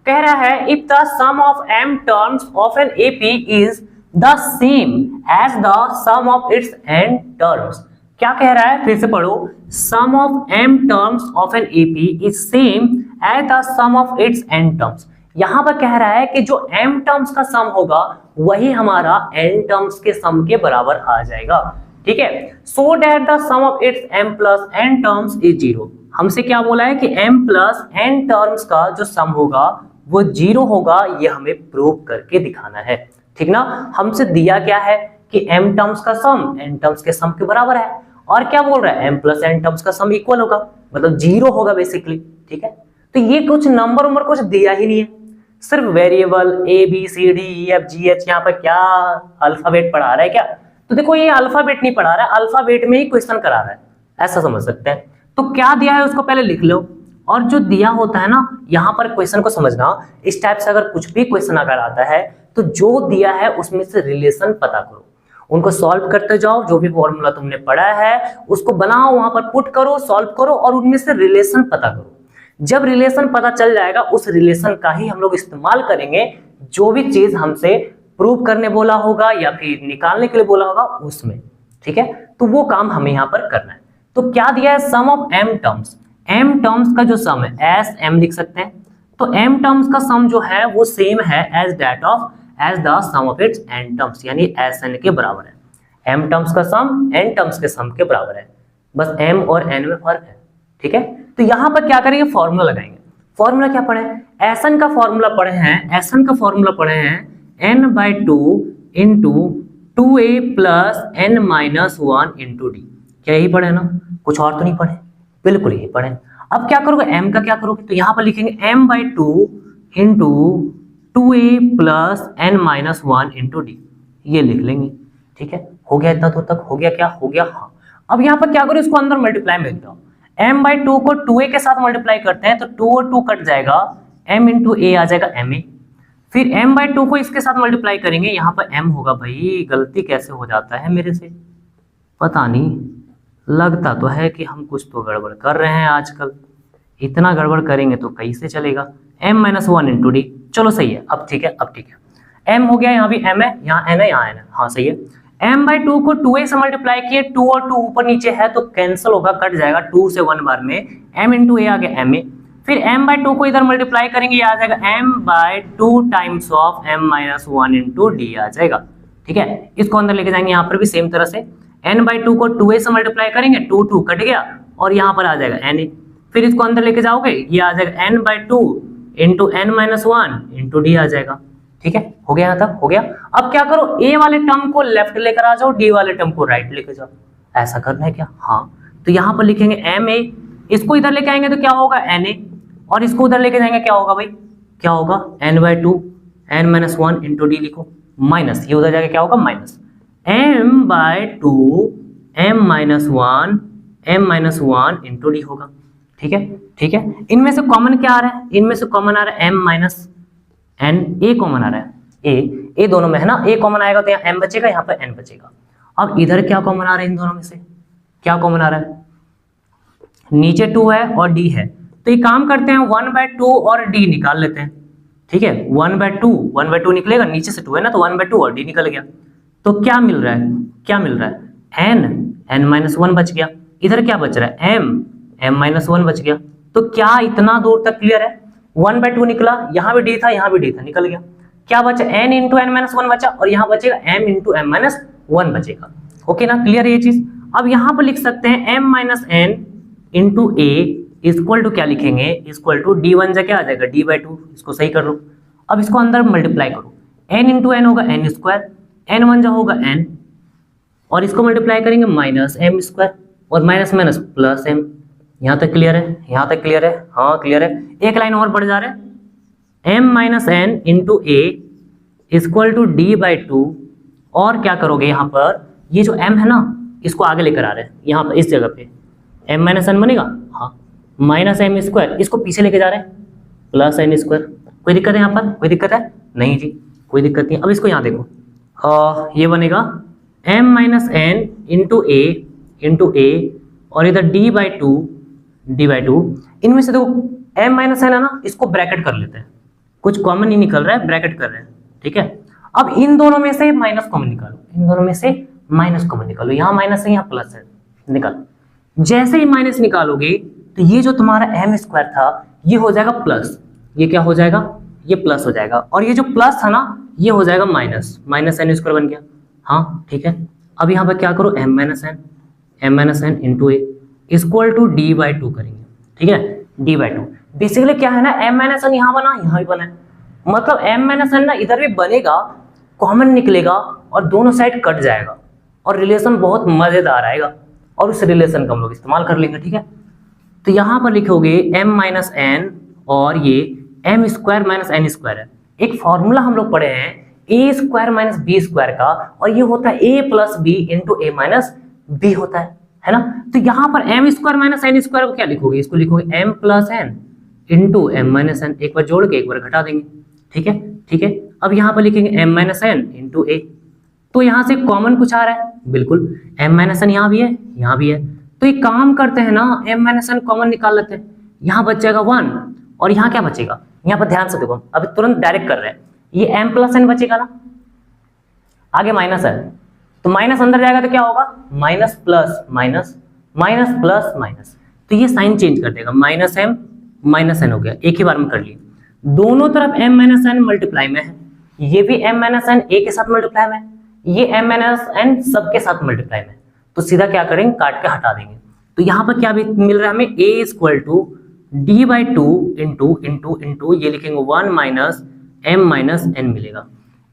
कह रहा है if the sum of m terms of an AP is the same as the sum of its n terms. क्या कह रहा है? फिर से पढ़ो, sum of m terms of an AP is same as the sum of its n terms. यहां पर कह रहा है कि जो m टर्म्स का सम होगा वही हमारा n टर्म्स के सम के बराबर आ जाएगा। ठीक है, so that the sum of its m plus n terms is 0। हमसे क्या बोला है कि m प्लस n टर्म्स का जो सम होगा वो 0 होगा, ये हमें प्रूव करके दिखाना है। ठीक ना, हमसे दिया क्या है कि m टर्म्स का सम n टर्म्स के सम के बराबर है, और क्या बोल रहा है? m प्लस n टर्म्स का सम इक्वल होगा, मतलब 0 होगा बेसिकली। ठीक है, तो ये कुछ नंबर कुछ दिया ही नहीं है, सिर्फ variable a b c d e f g h। यहाँ पर क्या अल्फाबेट पढ़ा रहा है क्या? तो देखो ये अल्फाबेट नहीं पढ़ा रहा है, अल्फाबेट में ही क्वेश्चन करा रहा है, ऐसा समझ सकते हैं। तो क्या दिया है उसको पहले लिख लो, और जो दिया होता है ना, यहाँ पर क्वेश्चन को समझना, इस टाइप से अगर कुछ भी क्वेश्चन अगर आता है तो जो दिया है उसमें से रिलेशन पता करो, उनको सॉल्व करते जाओ, जो भी फॉर्मूला तुमने पढ़ा है उसको बनाओ, वहां पर पुट करो, सॉल्व करो, और उनमें से रिलेशन पता करो। जब रिलेशन पता चल जाएगा, उस रिलेशन का ही हम लोग इस्तेमाल करेंगे, जो भी चीज हमसे प्रूव करने बोला होगा या फिर निकालने के लिए बोला होगा उसमें। ठीक है, तो वो काम हमें यहाँ पर करना है। तो क्या दिया है? Sum of m terms, m terms का जो सम है एस m लिख सकते हैं। तो m टर्म्स का सम जो है वो सेम है as that of as the sum of its n terms, यानी Sn के बराबर है। m टर्म्स का सम n टर्म्स के सम के बराबर है, बस m और n में फर्क है। ठीक है। तो यहां पर क्या करेंगे, फॉर्मूला लगाएंगे। फॉर्मूला क्या पढ़े हैं, एसन का फॉर्मूला पढ़े हैं, एसन का फॉर्मूला पढ़े हैं n/2 into 2a plus n-1 into D. क्या यही पढ़े ना, कुछ और तो नहीं पढ़े, बिल्कुल यही पढ़े। अब क्या करोगे, m का क्या करोगे, तो यहां पर लिखेंगे m/2 into 2a plus n-1 into D, ये लिख लेंगे। ठीक है, हो गया इतना दूर तक, हो गया क्या, हो गया हाँ। अब यहाँ पर क्या करो, इसको अंदर मल्टीप्लाई में दो। m/2 को 2a के साथ मल्टीप्लाई करते हैं तो 2 और 2 कट जाएगा, m इंटू a आ जाएगा ma। फिर m/2 को इसके साथ मल्टीप्लाई करेंगे, यहाँ पर m होगा। भाई गलती कैसे हो जाता है मेरे से, पता नहीं, लगता तो है कि हम कुछ तो गड़बड़ कर रहे हैं आजकल। इतना गड़बड़ करेंगे तो कैसे चलेगा, m-1 इंटू डी। चलो सही है, अब ठीक है, अब ठीक है। m हो गया, यहाँ भी m है, यहाँ n है, यहाँ n है, हाँ सही है। m/2 को 2a से मल्टीप्लाई किए, 2 और 2 ऊपर नीचे है तो कैंसिल होगा, कट जाएगा 2 से 1 बार में, m इंटू a आ गया ma। फिर m/2 को इधर मल्टीप्लाई करेंगे, ये आ जाएगा m/2 times of m-1 into D आ जाएगा। ठीक है, इसको अंदर लेके जाएंगे, यहाँ पर भी सेम तरह से n/2 को 2a से मल्टीप्लाई करेंगे, 2 2 कट गया और यहाँ पर आ जाएगा na। फिर इसको अंदर लेके जाओगे, ये आ जाएगा n/2 into n-1 into D आ जाएगा। ठीक है, हो गया यहाँ तक, हो गया। अब क्या करो, a वाले टर्म को लेफ्ट लेकर आ जाओ, d वाले टर्म को राइट लेकर जाओ। ऐसा करना है क्या, हाँ। तो यहाँ पर लिखेंगे ma, इसको इधर लेके आएंगे तो क्या होगा na, और इसको उधर लेके जाएंगे क्या होगा भाई, क्या होगा n/2 n-1 इंटू डी लिखो, माइनस, ये उधर जाके क्या होगा minus m/2 m-1 into D होगा। ठीक है, ठीक है। इनमें से कॉमन क्या आ रहा है, इनमें से कॉमन आ रहा है m-n, a कॉमन आ रहा है, a दोनों में है ना, a कॉमन आएगा तो यहाँ m बचेगा, यहाँ पर n बचेगा। अब इधर क्या कॉमन आ रहा है, इन दोनों में से क्या कॉमन आ रहा है, नीचे 2 है और d है, तो ये काम करते हैं 1/2 और d निकाल लेते हैं। ठीक है, 1/2 निकलेगा, नीचे से 2 है ना, तो 1/2 और d निकल गया। तो क्या मिल रहा है, क्या मिल रहा है, n-1 बच गया, इधर क्या बच रहा है, m-1 बच गया। तो क्या इतना दूर तक क्लियर है, 1/2 निकला, यहाँ भी d था, यहाँ भी d था, निकल गया। क्या बचा, n इंटू n-1 बचा, और यहाँ बचेगा m इंटू m-1 बचेगा। ओके ना, क्लियर है ये चीज। अब यहाँ पर लिख सकते हैं m-n into a equal to क्या लिखेंगे, इक्वल टू d1 जा क्या आ जाएगा, d/2। इसको सही कर लो। अब इसको अंदर मल्टीप्लाई करो, n इंटू n होगा n स्क्वायर, n1 जा होगा n, और इसको मल्टीप्लाई करेंगे माइनस m स्क्वायर, और माइनस माइनस प्लस m। यहाँ तक क्लियर है, यहाँ तक क्लियर है, हाँ क्लियर है। एक लाइन और बढ़ जा रहा है, m-n into a equal to d/2, और क्या करोगे यहाँ पर, ये जो m है ना, इसको आगे लेकर आ रहे हैं, यहाँ पर इस जगह पे m-n बनेगा, हाँ, माइनस m स्क्वायर, इसको पीछे लेके जा रहे हैं, प्लस n स्क्वायर। कोई दिक्कत है यहाँ पर, कोई दिक्कत है, नहीं जी कोई दिक्कत नहीं। अब इसको यहाँ देखो, ये बनेगा m-n इंटू a और इधर d/2, इनमें से देखो m-n है ना, इसको ब्रैकेट कर लेते हैं, कुछ कॉमन नहीं निकल रहा है, ब्रैकेट कर रहे हैं। ठीक है, अब इन दोनों में से माइनस कॉमन निकालो, इन दोनों में से माइनस कॉमन निकालो, यहाँ माइनस है, यहाँ प्लस है, निकालो। जैसे ही माइनस निकालोगे तो ये जो तुम्हारा m स्क्वायर था ये हो जाएगा प्लस, ये क्या हो जाएगा, ये प्लस हो जाएगा, और ये जो प्लस था ना ये हो जाएगा माइनस, माइनस n स्क्वायर बन गया। हाँ ठीक है, अब यहाँ पर क्या करो, m-n into a equal to d/2 करेंगे। ठीक है, d/2 बेसिकली क्या है ना, m-n यहाँ बना, यहाँ भी बना है, मतलब m-n ना इधर भी बनेगा, कॉमन निकलेगा और दोनों साइड कट जाएगा, और रिलेशन बहुत मजेदार आएगा, और उस रिलेशन का हम लोग इस्तेमाल कर लेंगे। ठीक है, तो यहाँ पर लिखोगे m-n और ये m square minus n square है। एक फॉर्मूला हम लोग पढ़े हैं a square minus b square का, और ये होता है a plus b into a minus b होता है ना। तो यहाँ पर m square minus n square को क्या लिखोगे, इसको लिखोगे m plus n into m minus n, एक बार जोड़ के एक बार घटा देंगे। ठीक है, ठीक है। अब यहाँ पर लिखेंगे m minus n into a, तो यहाँ से कॉमन कुछ आ रहा है, बिल्कुल m माइनस n यहाँ भी है, यहाँ भी है, तो एक काम करते हैं ना, m माइनस n कॉमन निकाल लेते हैं, यहाँ बच जाएगा 1, और यहाँ क्या बचेगा, यहाँ पर ध्यान से देखो, अभी तुरंत डायरेक्ट कर रहे हैं, ये m प्लस n बचेगा ना, आगे माइनस है तो माइनस अंदर जाएगा तो क्या होगा, minus plus minus, minus plus minus, तो ये साइन चेंज कर देगा, माइनस m माइनस n हो गया, एक ही बार में कर लिए। दोनों तरफ m माइनस n मल्टीप्लाई में है, ये भी m माइनस n a के साथ मल्टीप्लाई में, ये m माइनस n सबके साथ मल्टीप्लाई में, तो सीधा क्या करेंगे, काट के हटा देंगे। तो यहाँ पर क्या भी मिल रहा है हमें, a equal to d by two into ये लिखेंगे 1 माइनस m माइनस n मिलेगा।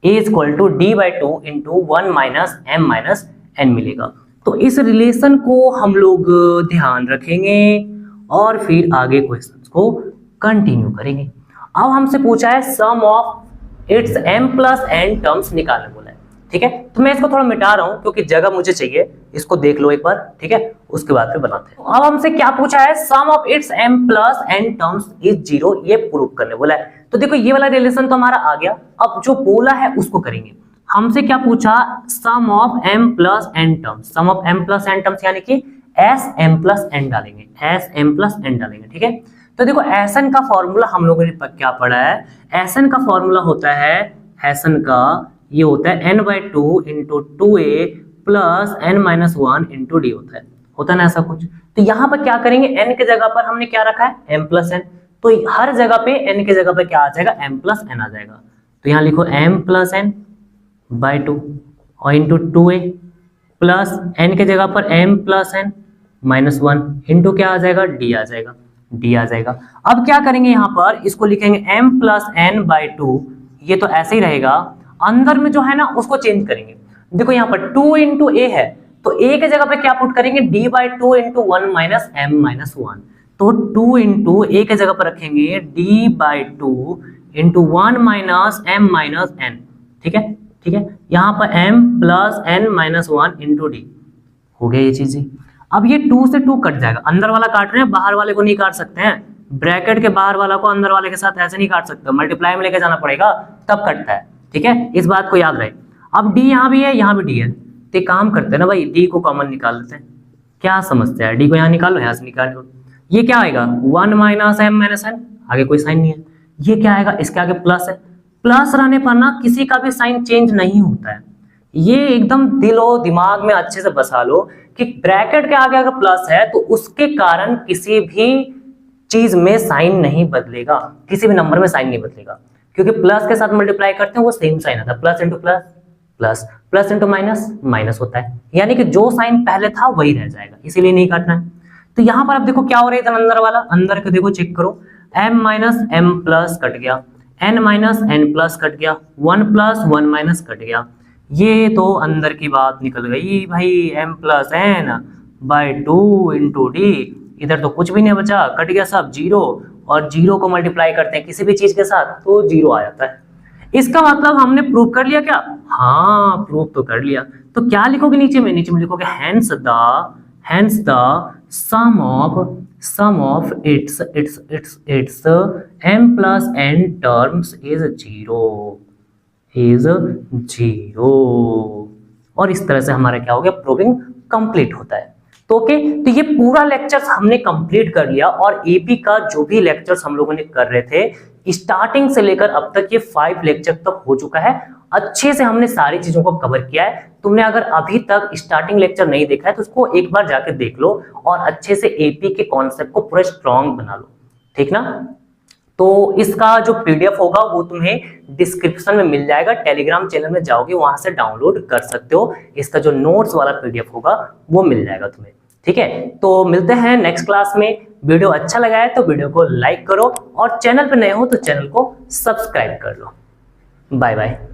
a equal to d by two into 1 minus m minus n मिलेगा। तो इस रिलेशन को हम लोग ध्यान रखेंगे और फिर आगे क्वेश्चंस को कंटिन्यू करेंगे। अब हमसे पूछा है sum of its m plus n terms निकालने बोला है, ठीक है। तो मैं इसको थोड़ा मिटा रहा हूं क्योंकि जगह मुझे चाहिए, इसको देख लो एक बार, ठीक है, उसके बाद फिर बनाते हैं। तो अब हमसे क्या पूछा है, sum of its m plus n terms is 0, ये प्रूव करने बोला है। तो देखो ये वाला रिलेशन तो हमारा आ गया, अब जो बोला है उसको करेंगे। हमसे क्या पूछा, sum of m plus n terms, sum of m plus n terms यानी कि एस एम प्लस एन डालेंगे, एस एम प्लस एन डालेंगे, ठीक है। तो देखो एसएन का फॉर्मूला हम लोगों ने क्या पढ़ा है, एसएन का फॉर्मूला होता है, एसएन का ये होता है n by two into two a plus n minus one into D होता है ना ऐसा कुछ। तो यहाँ पर क्या करेंगे, n के जगह पर हमने क्या रखा है m प्लस एन, तो हर जगह पे n के जगह पे क्या आ जाएगा, m प्लस एन आ जाएगा। तो यहाँ लिखो m plus n by two और into two a plus n के जगह पर m plus n minus one into क्या आ जाएगा, डी आ जाएगा, डी आ जाएगा। अब क्या करेंगे, यहाँ पर इसको लिखेंगे m plus n by two, ये तो ऐसे ही रहेगा, अंदर में जो है ना उसको चेंज करेंगे। देखो यहाँ पर 2 इंटू ए है, तो a के जगह पे क्या पुट करेंगे, d by two into one minus m minus one. तो 2 इंटू ए के जगह पर रखेंगे d by two into one minus m minus n, ठीक है, ठीक है। यहाँ पर m plus n minus one into d हो गया ये चीजें। अब ये 2 से 2 कट जाएगा, अंदर वाला काट रहे हैं, बाहर वाले को नहीं काट सकते हैं, ब्रैकेट के बाहर वाला को अंदर वाले के साथ ऐसे नहीं काट सकते, मल्टीप्लाई में लेके जाना पड़ेगा तब कटता है, ठीक है, इस बात को याद रहे। अब डी यहाँ भी है, यहाँ भी डी है, तो काम करते हैं ना भाई, डी को कॉमन निकाल लेते हैं। क्या समझते हैं, डी को यहाँ निकालो, यहाँ से निकाल लो, ये क्या आएगा 1 माइनस एम माइनस एन, आगे कोई साइन नहीं है, ये क्या आएगा, इसके आगे प्लस है, प्लस रहने पर ना किसी का भी साइन चेंज नहीं होता है, ये एकदम दिलो दिमाग में अच्छे से बसा लो कि ब्रैकेट के आगे अगर प्लस है तो उसके कारण किसी भी चीज में साइन नहीं बदलेगा, किसी भी नंबर में साइन नहीं बदलेगा, क्योंकि प्लस के साथ मल्टीप्लाई करते हैं वो सेम साइन आता है, plus into plus plus, plus into minus minus होता है, यानी कि जो साइन पहले था वही रह जाएगा, इसीलिए नहीं काटना है। तो यहाँ पर अब देखो क्या हो रहा है, अंदर वाला, अंदर के देखो चेक करो, m minus m plus cut गया, n minus n plus cut गया, 1 प्लस 1 माइनस कट गया, ये तो अंदर की बात निकल गई भाई, m plus n by two into d, इधर तो कुछ भी नहीं बचा, कट गया सब जीरो, और जीरो को मल्टीप्लाई करते हैं किसी भी चीज के साथ तो जीरो आ जाता है। इसका मतलब हमने प्रूव कर लिया क्या, हाँ प्रूव तो कर लिया। तो क्या लिखोगे नीचे में, नीचे में लिखोगे hence the sum of its m plus n terms is zero, और इस तरह से हमारा क्या हो गया, प्रूविंग कंप्लीट होता है। तो ओके, तो ये पूरा लेक्चर्स हमने कंप्लीट कर लिया, और एपी का जो भी लेक्चर्स हम लोगों ने कर रहे थे स्टार्टिंग से लेकर अब तक ये 5 लेक्चर तक हो चुका है, अच्छे से हमने सारी चीजों को कवर किया है। तुमने अगर अभी तक स्टार्टिंग लेक्चर नहीं देखा है तो उसको एक बार जाके देख लो और अच्छे से एपी के कॉन्सेप्ट को पूरा स्ट्रॉन्ग बना लो, ठीक ना। तो इसका जो पीडीएफ होगा वो तुम्हें डिस्क्रिप्शन में मिल जाएगा, टेलीग्राम चैनल में जाओगे वहां से डाउनलोड कर सकते हो, इसका जो नोट्स वाला पीडीएफ होगा वो मिल जाएगा तुम्हें, ठीक है। तो मिलते हैं नेक्स्ट क्लास में। वीडियो अच्छा लगा है तो वीडियो को लाइक करो, और चैनल पे नए हो तो चैनल को सब्सक्राइब कर लो। Bye bye.